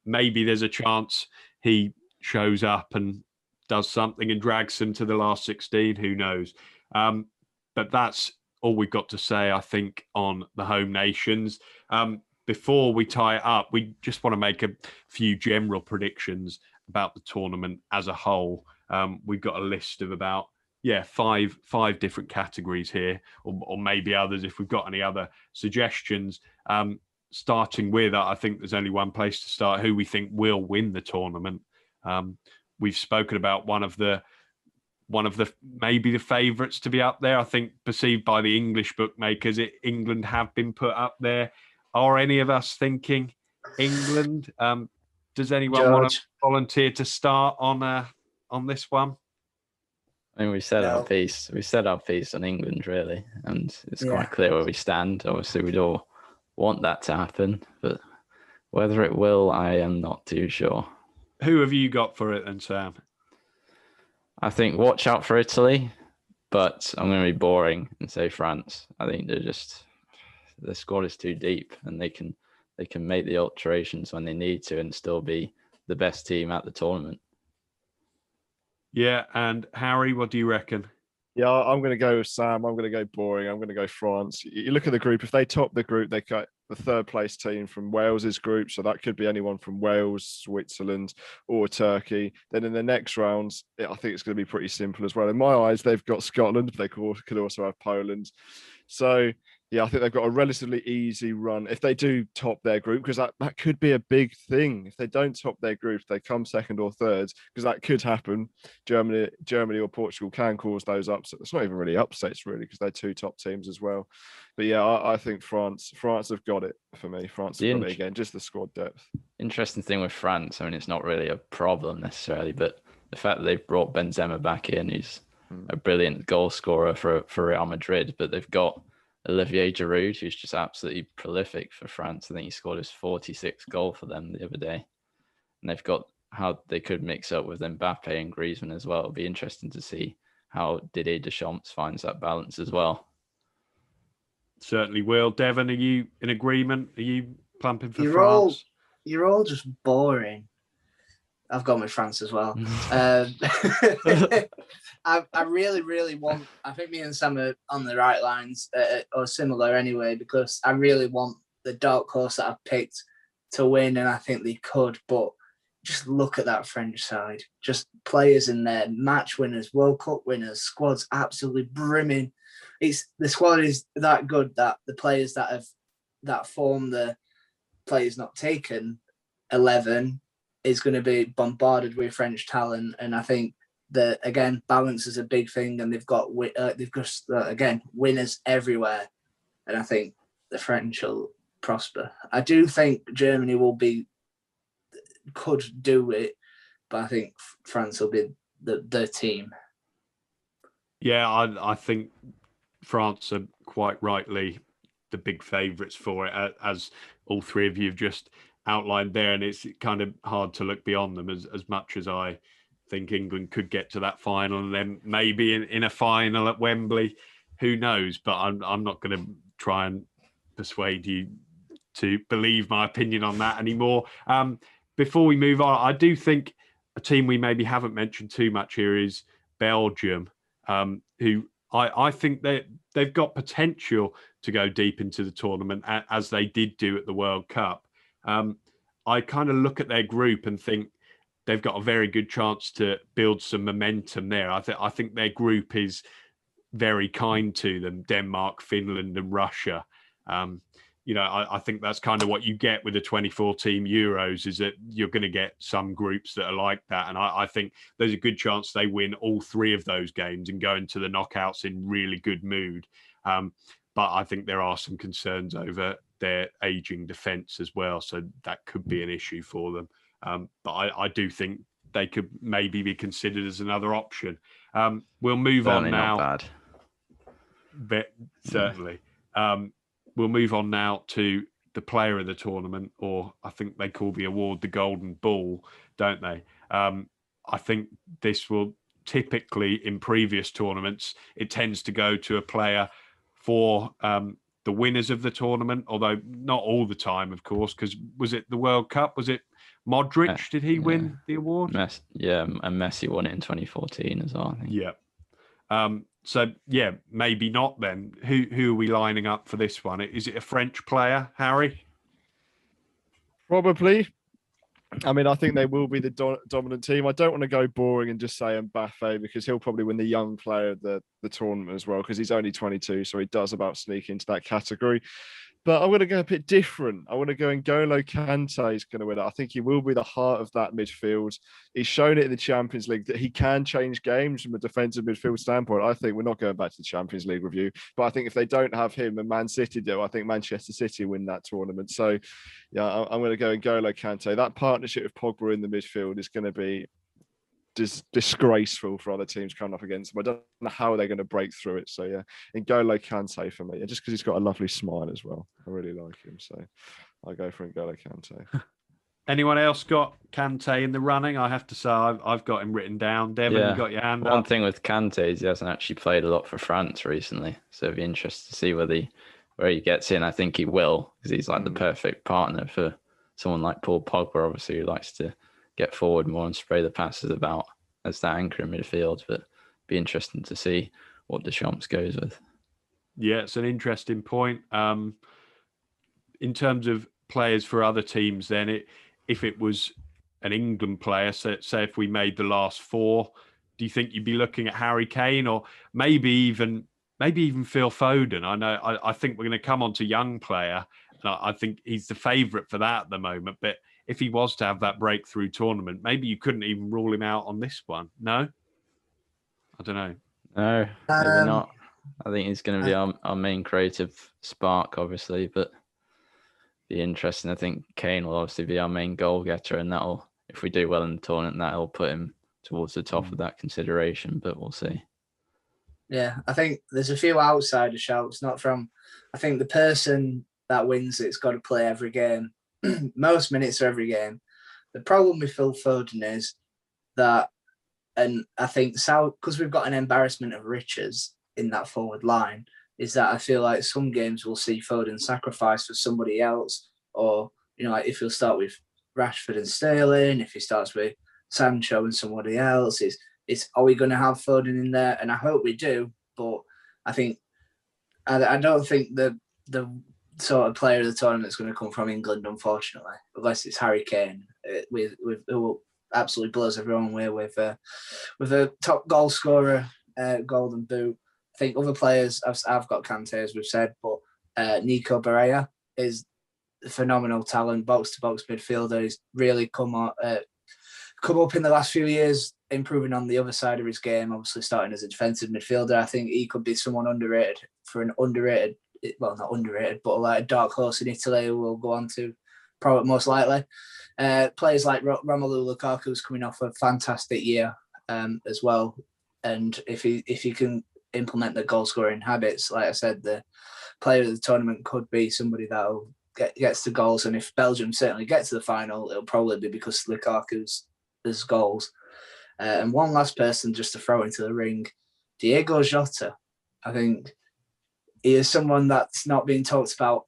maybe there's a chance he shows up and does something and drags them to the last 16. Who knows? But that's all we've got to say, I think, on the home nations. Before we tie it up, we just want to make a few general predictions about the tournament as a whole. We've got a list of about five different categories here, or maybe others if we've got any other suggestions. Starting with, I think there's only one place to start: who we think will win the tournament. We've spoken about one of the maybe the favourites to be up there. I think perceived by the English bookmakers, England have been put up there. Are any of us thinking England? Does anyone want to volunteer to start on this one? I mean, we said our piece. We said our piece on England, really, and it's quite clear where we stand. Obviously, we'd all want that to happen, but whether it will, I am not too sure. Who have you got for it then, Sam? I think watch out for Italy, but I'm going to be boring and say France. I think the squad is too deep, and they can make the alterations when they need to and still be the best team at the tournament. Yeah, and Harry, what do you reckon? Yeah, I'm going to go with Sam. I'm going to go boring. I'm going to go France. You look at the group. If they top the group, they got the third place team from Wales's group. So that could be anyone from Wales, Switzerland, or Turkey. Then in the next rounds, I think it's going to be pretty simple as well. In my eyes, they've got Scotland. They could also have Poland. So yeah, I think they've got a relatively easy run if they do top their group, because that could be a big thing. If they don't top their group, they come second or third, because that could happen. Germany or Portugal can cause those upsets. It's not even really upsets, really, because they're two top teams as well. But yeah, I think France have got it for me. France have got it again, just the squad depth. Interesting thing with France, I mean, it's not really a problem necessarily, but the fact that they've brought Benzema back in, he's a brilliant goal scorer for Real Madrid, but they've got Olivier Giroud, who's just absolutely prolific for France. I think he scored his 46th goal for them the other day. And they've got how they could mix up with Mbappe and Griezmann as well. It'll be interesting to see how Didier Deschamps finds that balance as well. Certainly will. Devon, are you in agreement? Are you plumping for France? You're all just boring. I've gone with France as well. I really, really want. I think me and Sam are on the right lines or similar anyway, because I really want the dark horse that I've picked to win, and I think they could. But just look at that French side. Just players in there, match winners, World Cup winners, squad's absolutely brimming. The squad is that good that the players that form the players not taken 11 is going to be bombarded with French talent, and I think that again balance is a big thing, and they've got again winners everywhere, and I think the French will prosper. I do think Germany could do it, but I think France will be the team. Yeah, I think France are quite rightly the big favourites for it, as all three of you have just outlined there, and it's kind of hard to look beyond them as much as I think England could get to that final, and then maybe in a final at Wembley, who knows? But I'm not going to try and persuade you to believe my opinion on that anymore. Before we move on, I do think a team we maybe haven't mentioned too much here is Belgium, who I think they've got potential to go deep into the tournament, as they did do at the World Cup. I kind of look at their group and think they've got a very good chance to build some momentum there. I think their group is very kind to them: Denmark, Finland, and Russia. I think that's kind of what you get with the 2014 Euros, is that you're going to get some groups that are like that. And I think there's a good chance they win all three of those games and go into the knockouts in really good mood. But I think there are some concerns over their ageing defence as well. So that could be an issue for them. But I do think they could maybe be considered as another option. We'll move Certainly on now. Not bad. Certainly. We'll move on now to the player of the tournament, or I think they call the award the Golden Ball, don't they? I think this will typically, in previous tournaments, it tends to go to a player for the winners of the tournament, although not all the time, of course, because was it the World Cup? Was it Modric? Did he win the award? And Messi won it in 2014 as well, I think. Yeah. So, yeah, maybe not then. Who are we lining up for this one? Is it a French player, Harry? Probably. I mean, I think they will be the dominant team. I don't want to go boring and just say Mbappe, because he'll probably win the young player of the tournament as well, because he's only 22, so he does about sneak into that category. But I'm going to go a bit different. I want to go N'Golo Kante is going to win it. I think he will be the heart of that midfield. He's shown it in the Champions League that he can change games from a defensive midfield standpoint. I think we're not going back to the Champions League review, but I think if they don't have him and Man City do, I think Manchester City win that tournament. So, yeah, I'm going to go N'Golo Kante. That partnership with Pogba in the midfield is going to be disgraceful for other teams coming up against them. I don't know how they're going to break through it. So yeah, N'Golo Kante for me, just because he's got a lovely smile as well. I really like him, so I go for N'Golo Kante. Anyone else got Kante in the running? I have to say I've got him written down. Devin, you got your hand up. One thing with Kante is he hasn't actually played a lot for France recently, so it'd be interesting to see where he gets in. I think he will, because he's like the perfect partner for someone like Paul Pogba, obviously, who likes to get forward more and spray the passes about as that anchor in midfield. But be interesting to see what Deschamps goes with. Yeah, it's an interesting point. In terms of players for other teams, then if it was an England player, say if we made the last four, do you think you'd be looking at Harry Kane, or maybe even Phil Foden? I think we're going to come on to young player, and I think he's the favourite for that at the moment. But if he was to have that breakthrough tournament, maybe you couldn't even rule him out on this one. No? I don't know. No, maybe not. I think he's going to be our main creative spark, obviously, but be interesting. I think Kane will obviously be our main goal getter, and that'll, if we do well in the tournament, that'll put him towards the top of that consideration, but we'll see. Yeah, I think there's a few outsider shouts, not from, I think the person that wins it's got to play every game. Most minutes of every game. The problem with Phil Foden is that, and I think because we've got an embarrassment of riches in that forward line, is that I feel like some games we'll see Foden sacrifice for somebody else, or like if he'll start with Rashford and Sterling, if he starts with Sancho and somebody else. It's are we going to have Foden in there? And I hope we do, but I don't think the sort of player of the tournament is going to come from England, unfortunately, unless it's Harry Kane, who will absolutely blows everyone away with a top goal scorer, Golden Boot. I think other players, I've got Kante, as we've said, but Nico Barella is a phenomenal talent, box-to-box midfielder. He's really come up in the last few years, improving on the other side of his game, obviously starting as a defensive midfielder. I think he could be someone underrated for an underrated, well, not underrated, but like a dark horse in Italy who will go on to probably most likely. Players like Romelu Lukaku is coming off a fantastic year as well. And if he can implement the goal scoring habits, like I said, the player of the tournament could be somebody that gets the goals. And if Belgium certainly get to the final, it'll probably be because Lukaku's goals. And one last person just to throw into the ring, Diego Jota. I think he is someone that's not being talked about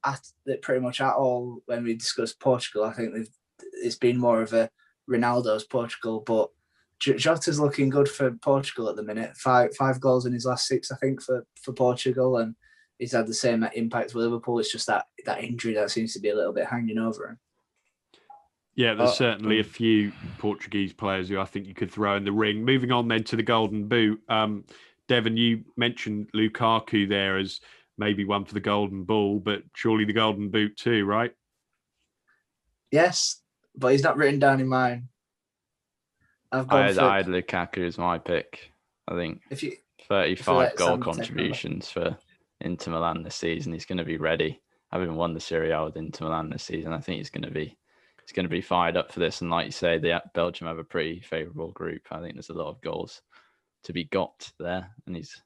pretty much at all when we discuss Portugal. I think it's been more of a Ronaldo's Portugal, but Jota's looking good for Portugal at the minute. Five goals in his last 6, I think, for Portugal, and he's had the same impact with Liverpool. It's just that injury that seems to be a little bit hanging over him. Yeah, there's certainly a few Portuguese players who I think you could throw in the ring. Moving on then to the Golden Boot. Devon, you mentioned Lukaku there as maybe one for the Golden Ball, but surely the Golden Boot too, right? Yes, but he's not written down in mine. I had Lukaku as my pick. I think 35 goal contributions for Inter Milan this season. He's going to be ready. Having won the Serie A with Inter Milan this season, I think he's going to be fired up for this. And like you say, Belgium have a pretty favourable group. I think there's a lot of goals to be got there, and he's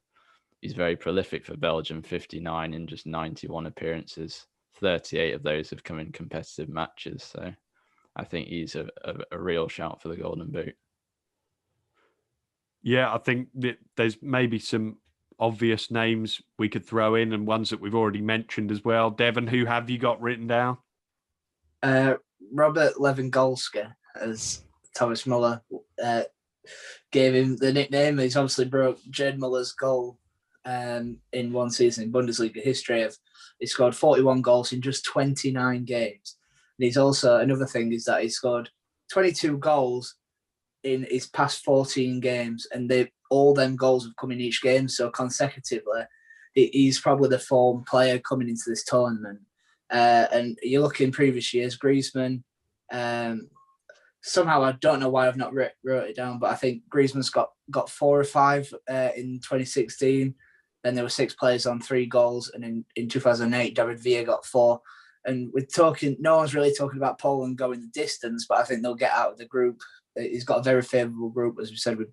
very prolific for Belgium. 59 in just 91 appearances. 38 of those have come in competitive matches. So I think he's a real shout for the Golden Boot. Yeah, I think that there's maybe some obvious names we could throw in and ones that we've already mentioned as well. Devon, who have you got written down? Robert Lewandowski, as Thomas Muller gave him the nickname. He's obviously broke Gerd Muller's goal in one season in Bundesliga history. He scored 41 goals in just 29 games. And he's also, another thing is that he scored 22 goals in his past 14 games, and all them goals have come in each game. So consecutively, he's probably the form player coming into this tournament. And you look in previous years, Griezmann, somehow I don't know why I've not wrote it down, but I think Griezmann's got 4 or 5 in 2016. Then there were 6 players on 3 goals, and in 2008, David Villa got 4. And no one's really talking about Poland going the distance, but I think they'll get out of the group. He's got a very favourable group, as we said, with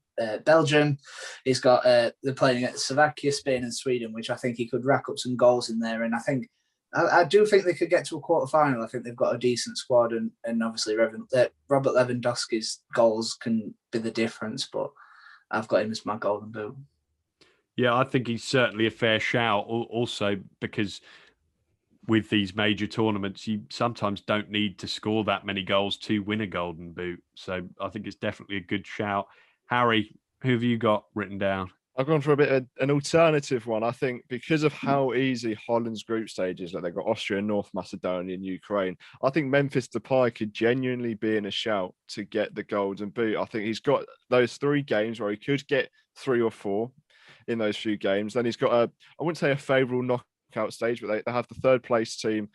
Belgium. He's got they're playing against Slovakia, Spain, and Sweden, which I think he could rack up some goals in there. And I do think they could get to a quarter final. I think they've got a decent squad, and obviously Robert Lewandowski's goals can be the difference. But I've got him as my Golden Boot. Yeah, I think he's certainly a fair shout. Also, because with these major tournaments, you sometimes don't need to score that many goals to win a Golden Boot. So I think it's definitely a good shout. Harry, who have you got written down? I've gone for a bit of an alternative one. I think because of how easy Holland's group stage is, like they've got Austria, North Macedonia, and Ukraine, I think Memphis Depay could genuinely be in a shout to get the Golden Boot. I think he's got those 3 games where he could get 3 or 4 in those few games. Then he's got I wouldn't say a favourable knockout stage, but they have the 3rd place team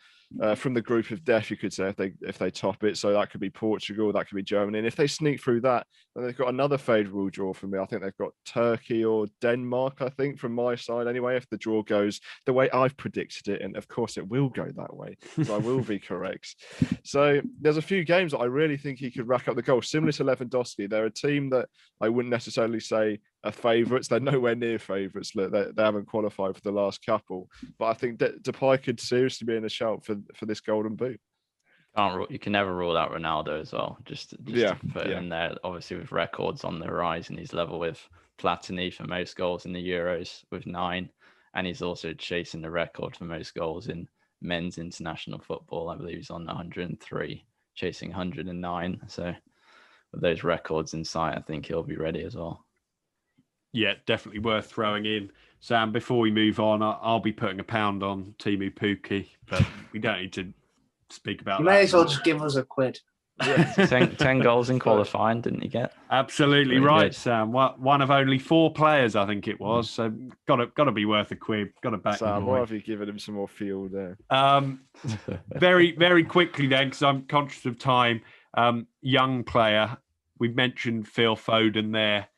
from the group of death, you could say, if they top it. So that could be Portugal, that could be Germany. And if they sneak through that, then they've got another favourable draw for me. I think they've got Turkey or Denmark, I think, from my side anyway, if the draw goes the way I've predicted it. And of course it will go that way, so I will be correct. So there's a few games that I really think he could rack up the goals. Similar to Lewandowski, they're a team that I wouldn't necessarily say are favourites. They're nowhere near favourites. They haven't qualified for the last couple. But I think that Depay could seriously be in a shout for this Golden Boot. You can never rule out Ronaldo as well. Just to put him in there, obviously with records on the rise, and he's level with Platini for most goals in the Euros with 9, and he's also chasing the record for most goals in men's international football. I believe he's on 103, chasing 109. So those records in sight, I think he'll be ready as well. Yeah, definitely worth throwing in. Sam, before we move on, I'll be putting £1 on Timu Pukki, but we don't need to speak about You that. may as well just give us a quid. 10 goals in qualifying, didn't he get? Absolutely Very right, good. Sam. One of only 4 players, I think it was. So got to be worth a quid. Got to back the Sam, why boy. have you given him some more fuel there? Very, very quickly then, because I'm conscious of time. Young player. We've mentioned Phil Foden there.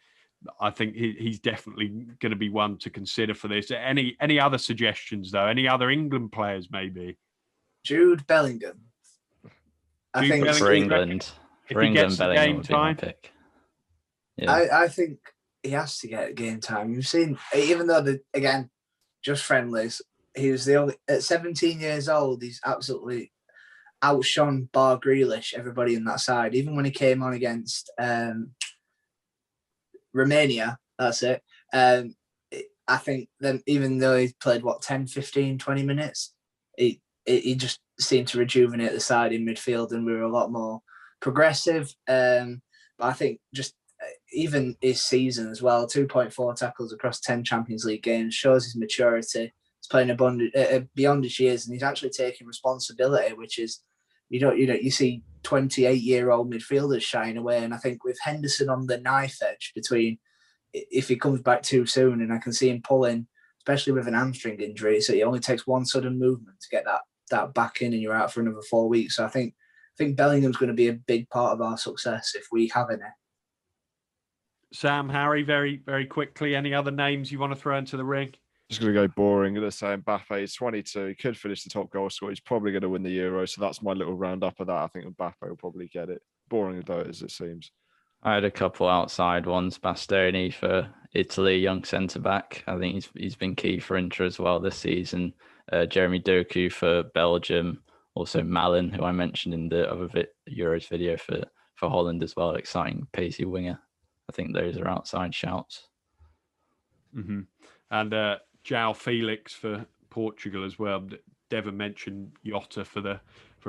I think he's definitely going to be one to consider for this. Any other suggestions, though? Any other England players, maybe? Jude Bellingham. I Jude think Bellingham, For you England, if for he England, gets the Bellingham game would be my time? pick. Yeah, I think he has to get game time. You've seen, even though again, just friendlies, he was the only at 17 years old. He's absolutely outshone bar Grealish, everybody in that side. Even when he came on against Romania, that's it. I think then, even though he played 10, 15, 20 minutes, he just seemed to rejuvenate the side in midfield, and we were a lot more progressive. But I think just even his season as well, 2.4 tackles across 10 Champions League games, shows his maturity. He's playing beyond his years, and he's actually taking responsibility, which is you see 28-year-old midfielders shying away. And I think with Henderson on the knife edge between, if he comes back too soon, and I can see him pulling, especially with an hamstring injury, so it only takes one sudden movement to get that back in, and you're out for another 4 weeks. So I think Bellingham's going to be a big part of our success if we have any. Sam, Harry, very, very quickly, any other names you want to throw into the ring? Just going to go boring. Let's say Mbappe is 22. He could finish the top goal scorer. He's probably going to win the Euro. So that's my little roundup of that. I think Mbappe will probably get it. Boring though as it seems. I had a couple outside ones. Bastoni for Italy, young centre back. I think he's been key for Inter as well this season. Jeremy Doku for Belgium. Also Malin, who I mentioned in the other Euros video for Holland as well. Exciting, pacey winger. I think those are outside shouts. Mm-hmm. And João Felix for Portugal as well. Devon mentioned Jota for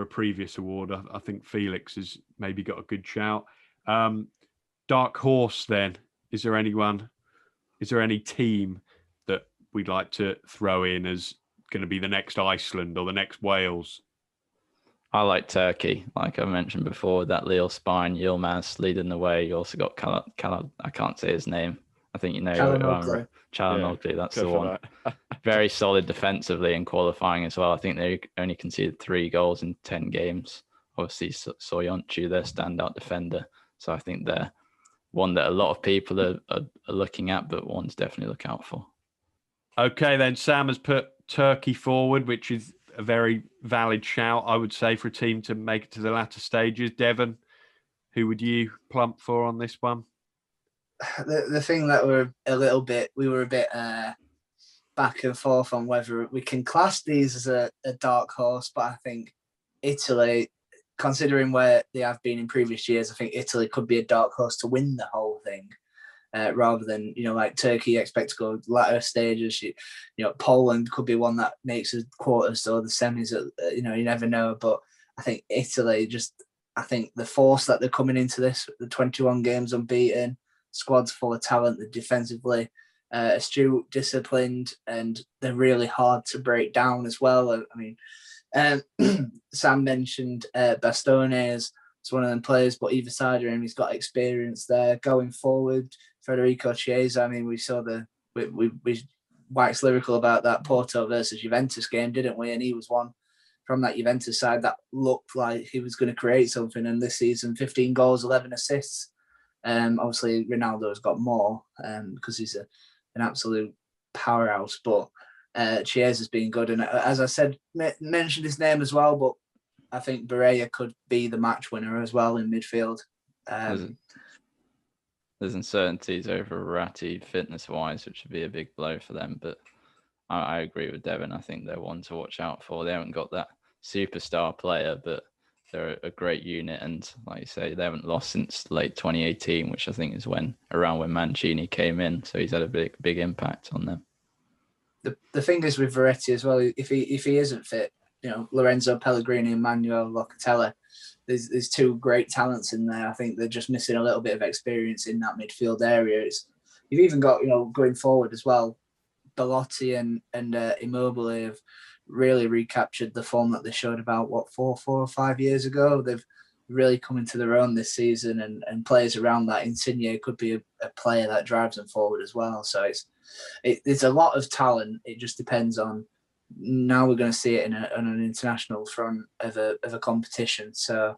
a previous award. I think Felix has maybe got a good shout. Dark horse then. Is there any team that we'd like to throw in as going to be the next Iceland or the next Wales? I like Turkey, like I mentioned before, that Lille spine, Yilmaz leading the way. You also got Kala, I can't say his name. I think you know Çalhanoğlu, that's the one. Very solid defensively and qualifying as well. I think they only conceded 3 goals in 10 games. Obviously, Soyuncu, their standout defender. So I think they're one that a lot of people are looking at, but one's definitely look out for. Okay, then Sam has put Turkey forward, which is a very valid shout, I would say, for a team to make it to the latter stages. Devon, who would you plump for on this one? The thing that we were a bit back and forth on whether we can class these as a dark horse, but I think Italy, considering where they have been in previous years, I think Italy could be a dark horse to win the whole thing. Rather than, like Turkey, you expect to go latter stages. Poland could be one that makes the quarters or the semis. You never know. But I think Italy, I think the force that they're coming into this, the 21 games unbeaten, squad's full of talent, they're defensively astute, disciplined, and they're really hard to break down as well. I mean, Sam mentioned Bastoni as one of them players, but either side of him, he's got experience there. Going forward, Federico Chiesa, I mean, we saw we waxed lyrical about that Porto versus Juventus game, didn't we? And he was one from that Juventus side that looked like he was going to create something. And this season, 15 goals, 11 assists. Obviously, Ronaldo's got more because he's an absolute powerhouse. But Chiesa's been good. And as I said, mentioned his name as well, but I think Berea could be the match winner as well in midfield. There's uncertainties over Verratti fitness-wise, which would be a big blow for them. But I agree with Devon. I think they're one to watch out for. They haven't got that superstar player, but they're a great unit. And like you say, they haven't lost since late 2018, which I think is around when Mancini came in. So he's had a big impact on them. The thing is with Verratti as well, if he isn't fit, Lorenzo Pellegrini and Manuel Locatelli. There's two great talents in there. I think they're just missing a little bit of experience in that midfield area. You've even got, going forward as well, Belotti and Immobile have really recaptured the form that they showed about, 4 or 5 years ago. They've really come into their own this season, and players around that. Insigne could be a player that drives them forward as well. So it's a lot of talent. It just depends on, now we're going to see it on an international front of a competition. So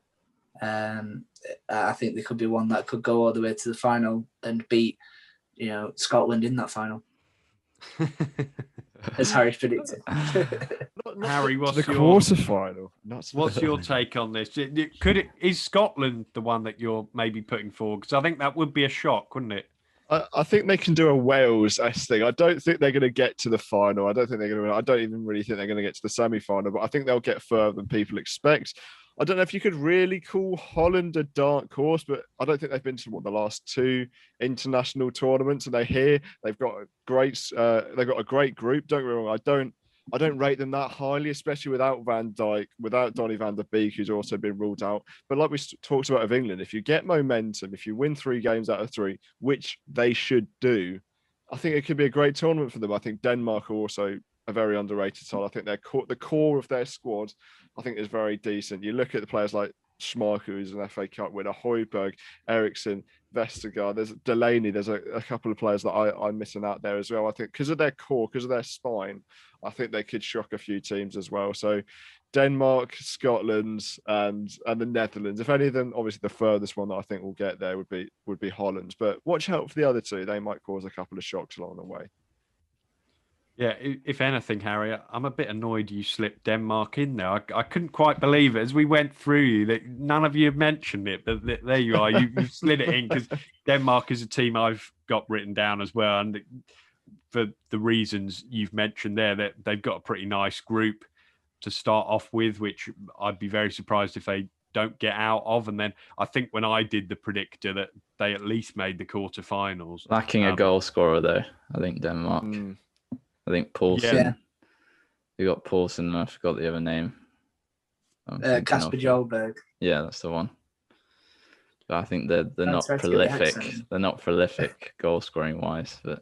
I think there could be one that could go all the way to the final and beat, Scotland in that final. As Harry predicted. Harry, what's the quarterfinal? What's your take on this? Is Scotland the one that you're maybe putting forward? Because I think that would be a shock, wouldn't it? I think they can do a Wales-esque thing. I don't think they're going to get to the final. I don't even really think they're going to get to the semi-final, but I think they'll get further than people expect. I don't know if you could really call Holland a dark horse, but I don't think they've been to the last 2 international tournaments, and they're here. They've got a great group. Don't get me wrong. I don't rate them that highly, especially without Van Dijk, without Donny van der Beek, who's also been ruled out. But like we talked about of England, if you get momentum, if you win 3 games out of 3, which they should do, I think it could be a great tournament for them. I think Denmark are also a very underrated side. I think the core of their squad, I think, is very decent. You look at the players like Schmeichel, who's an FA Cup winner, Højbjerg, Eriksen, Vestergaard, there's Delaney, there's a couple of players that I'm missing out there as well. I think because of their core, because of their spine, I think they could shock a few teams as well. So Denmark, Scotland, and the Netherlands. If any of them, obviously the furthest one that I think will get there would be Holland. But watch out for the other 2. They might cause a couple of shocks along the way. Yeah, if anything, Harry, I'm a bit annoyed you slipped Denmark in there. I couldn't quite believe it as we went through you that none of you have mentioned it, but there you are. You slid it in because Denmark is a team I've got written down as well, and for the reasons you've mentioned there, that they've got a pretty nice group to start off with, which I'd be very surprised if they don't get out of. And then I think when I did the predictor that they at least made the quarterfinals. Lacking a goal scorer though, I think Denmark. I think Poulsen. Yeah. You got Poulsen, and I forgot the other name. Kasper Jolberg. Yeah, that's the one. But I think they're not prolific. They're not prolific goal scoring wise. But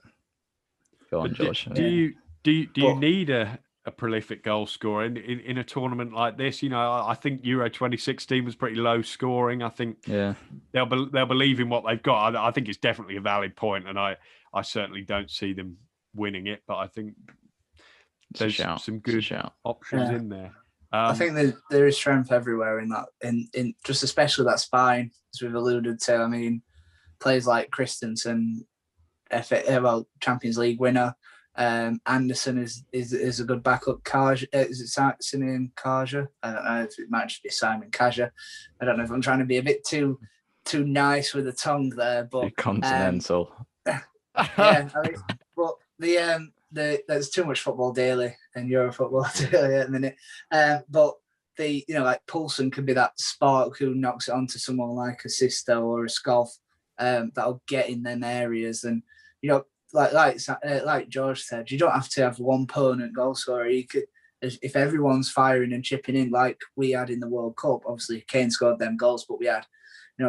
go on, George. Do you need a prolific goal scorer in a tournament like this? I think Euro 2016 was pretty low scoring. I think they'll believe in what they've got. I think it's definitely a valid point, and I certainly don't see them winning it, but I think there's some good options in there. I think there is strength everywhere in that, in just especially that spine, as we've alluded to. I mean, players like Christensen, Champions League winner. Anderson is a good backup. Kaja, is it Simeon Kaja? I don't know if it might just be Simon Kaja. I don't know if I'm trying to be a bit too nice with the tongue there, but continental. Yeah, I mean, but there's too much football daily and Euro football daily at the minute. But like Poulsen could be that spark who knocks it onto someone like a Sisto or a Scoff that'll get in them areas. And like George said, you don't have to have one permanent goal scorer. You could, if everyone's firing and chipping in like we had in the World Cup. Obviously, Kane scored them goals, but we had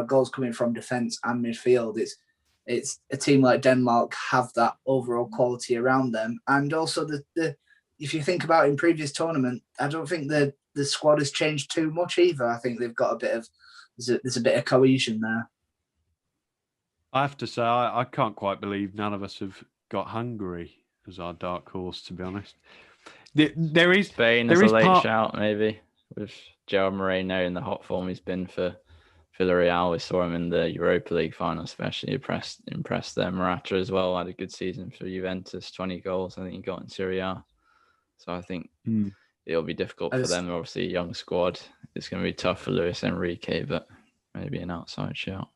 goals coming from defence and midfield. It's a team like Denmark have that overall quality around them, and also the if you think about in previous tournament, I don't think the squad has changed too much either. I think they've got there's a bit of cohesion there. I have to say, I can't quite believe none of us have got Hungary as our dark horse, to be honest. There is Spain as a late shout, maybe, with Gerard Moreno in the hot form he's been for Villarreal. We saw him in the Europa League final, especially impressed there. Morata as well had a good season for Juventus, 20 goals I think he got in Serie A. So I think it'll be difficult for them. Obviously, a young squad. It's going to be tough for Luis Enrique, but maybe an outside shout.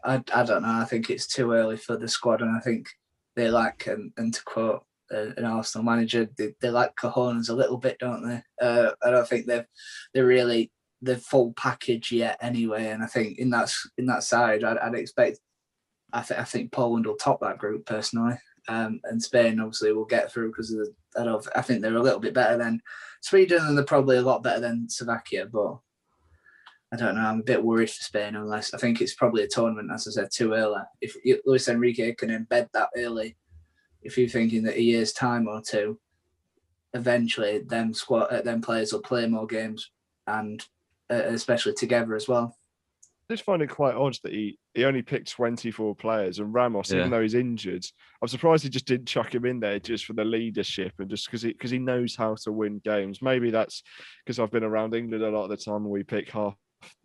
I don't know. I think it's too early for the squad, and I think they lack, and to quote an Arsenal manager, they lack cojones a little bit, don't they? I don't think they're really the full package yet, anyway. And I think in that side, I'd expect. I think Poland will top that group personally. and Spain obviously will get through because of I think they're a little bit better than Sweden, and they're probably a lot better than Slovakia. But I don't know. I'm a bit worried for Spain, unless I think it's probably a tournament, as I said, too early. If Luis Enrique can embed that early, if you're thinking that a year's time or two, eventually them players will play more games, and especially together as well. I just find it quite odd that he only picked 24 players, and Ramos, even though he's injured, I'm surprised he just didn't chuck him in there just for the leadership and just because he knows how to win games. Maybe that's because I've been around England a lot of the time and we pick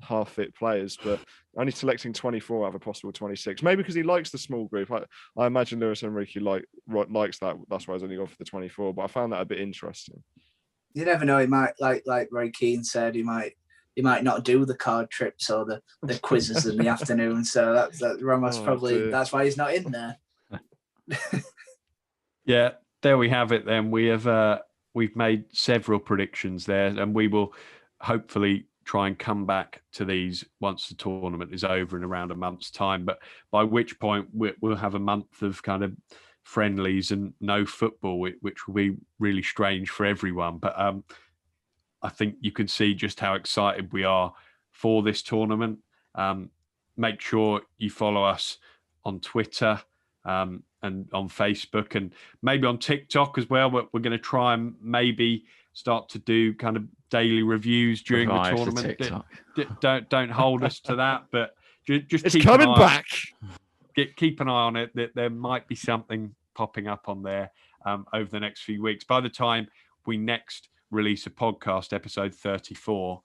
half fit players, but only selecting 24 out of a possible 26. Maybe because he likes the small group. I imagine Luis Enrique likes that. That's why he's only gone for the 24. But I found that a bit interesting. You never know. He might, like Roy Keane said, he might not do the card trips or the quizzes in the afternoon. So that's Ramos probably. That's why he's not in there. Yeah, there we have it. Then we've made several predictions there, and we will hopefully try and come back to these once the tournament is over in around a month's time. But by which point we'll have a month of kind of friendlies and no football, which will be really strange for everyone. But I think you can see just how excited we are for this tournament. Make sure you follow us on Twitter and on Facebook and maybe on TikTok as well. We're going to try and maybe start to do kind of daily reviews during the tournament. Don't hold us to that, but just it's coming back. Keep an eye on it. That there might be something popping up on there over the next few weeks. By the time we next release a podcast, episode 34,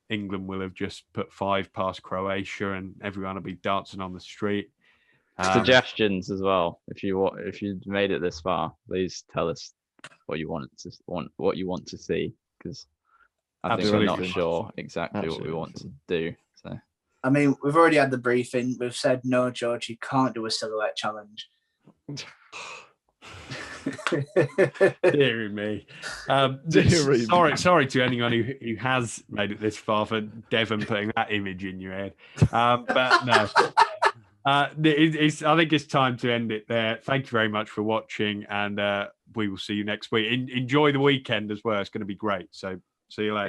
England will have just put 5 past Croatia, and everyone will be dancing on the street. Suggestions as well. If you made it this far, please tell us what you want to see, because I think we're not sure exactly what we want to do. So I mean, we've already had the briefing. We've said no, George, you can't do a silhouette challenge. Dear me. Sorry to anyone who has made it this far for Devon putting that image in your head. But no. I think it's time to end it there. Thank you very much for watching, and we will see you next week. Enjoy the weekend as well. It's going to be great. So see you later.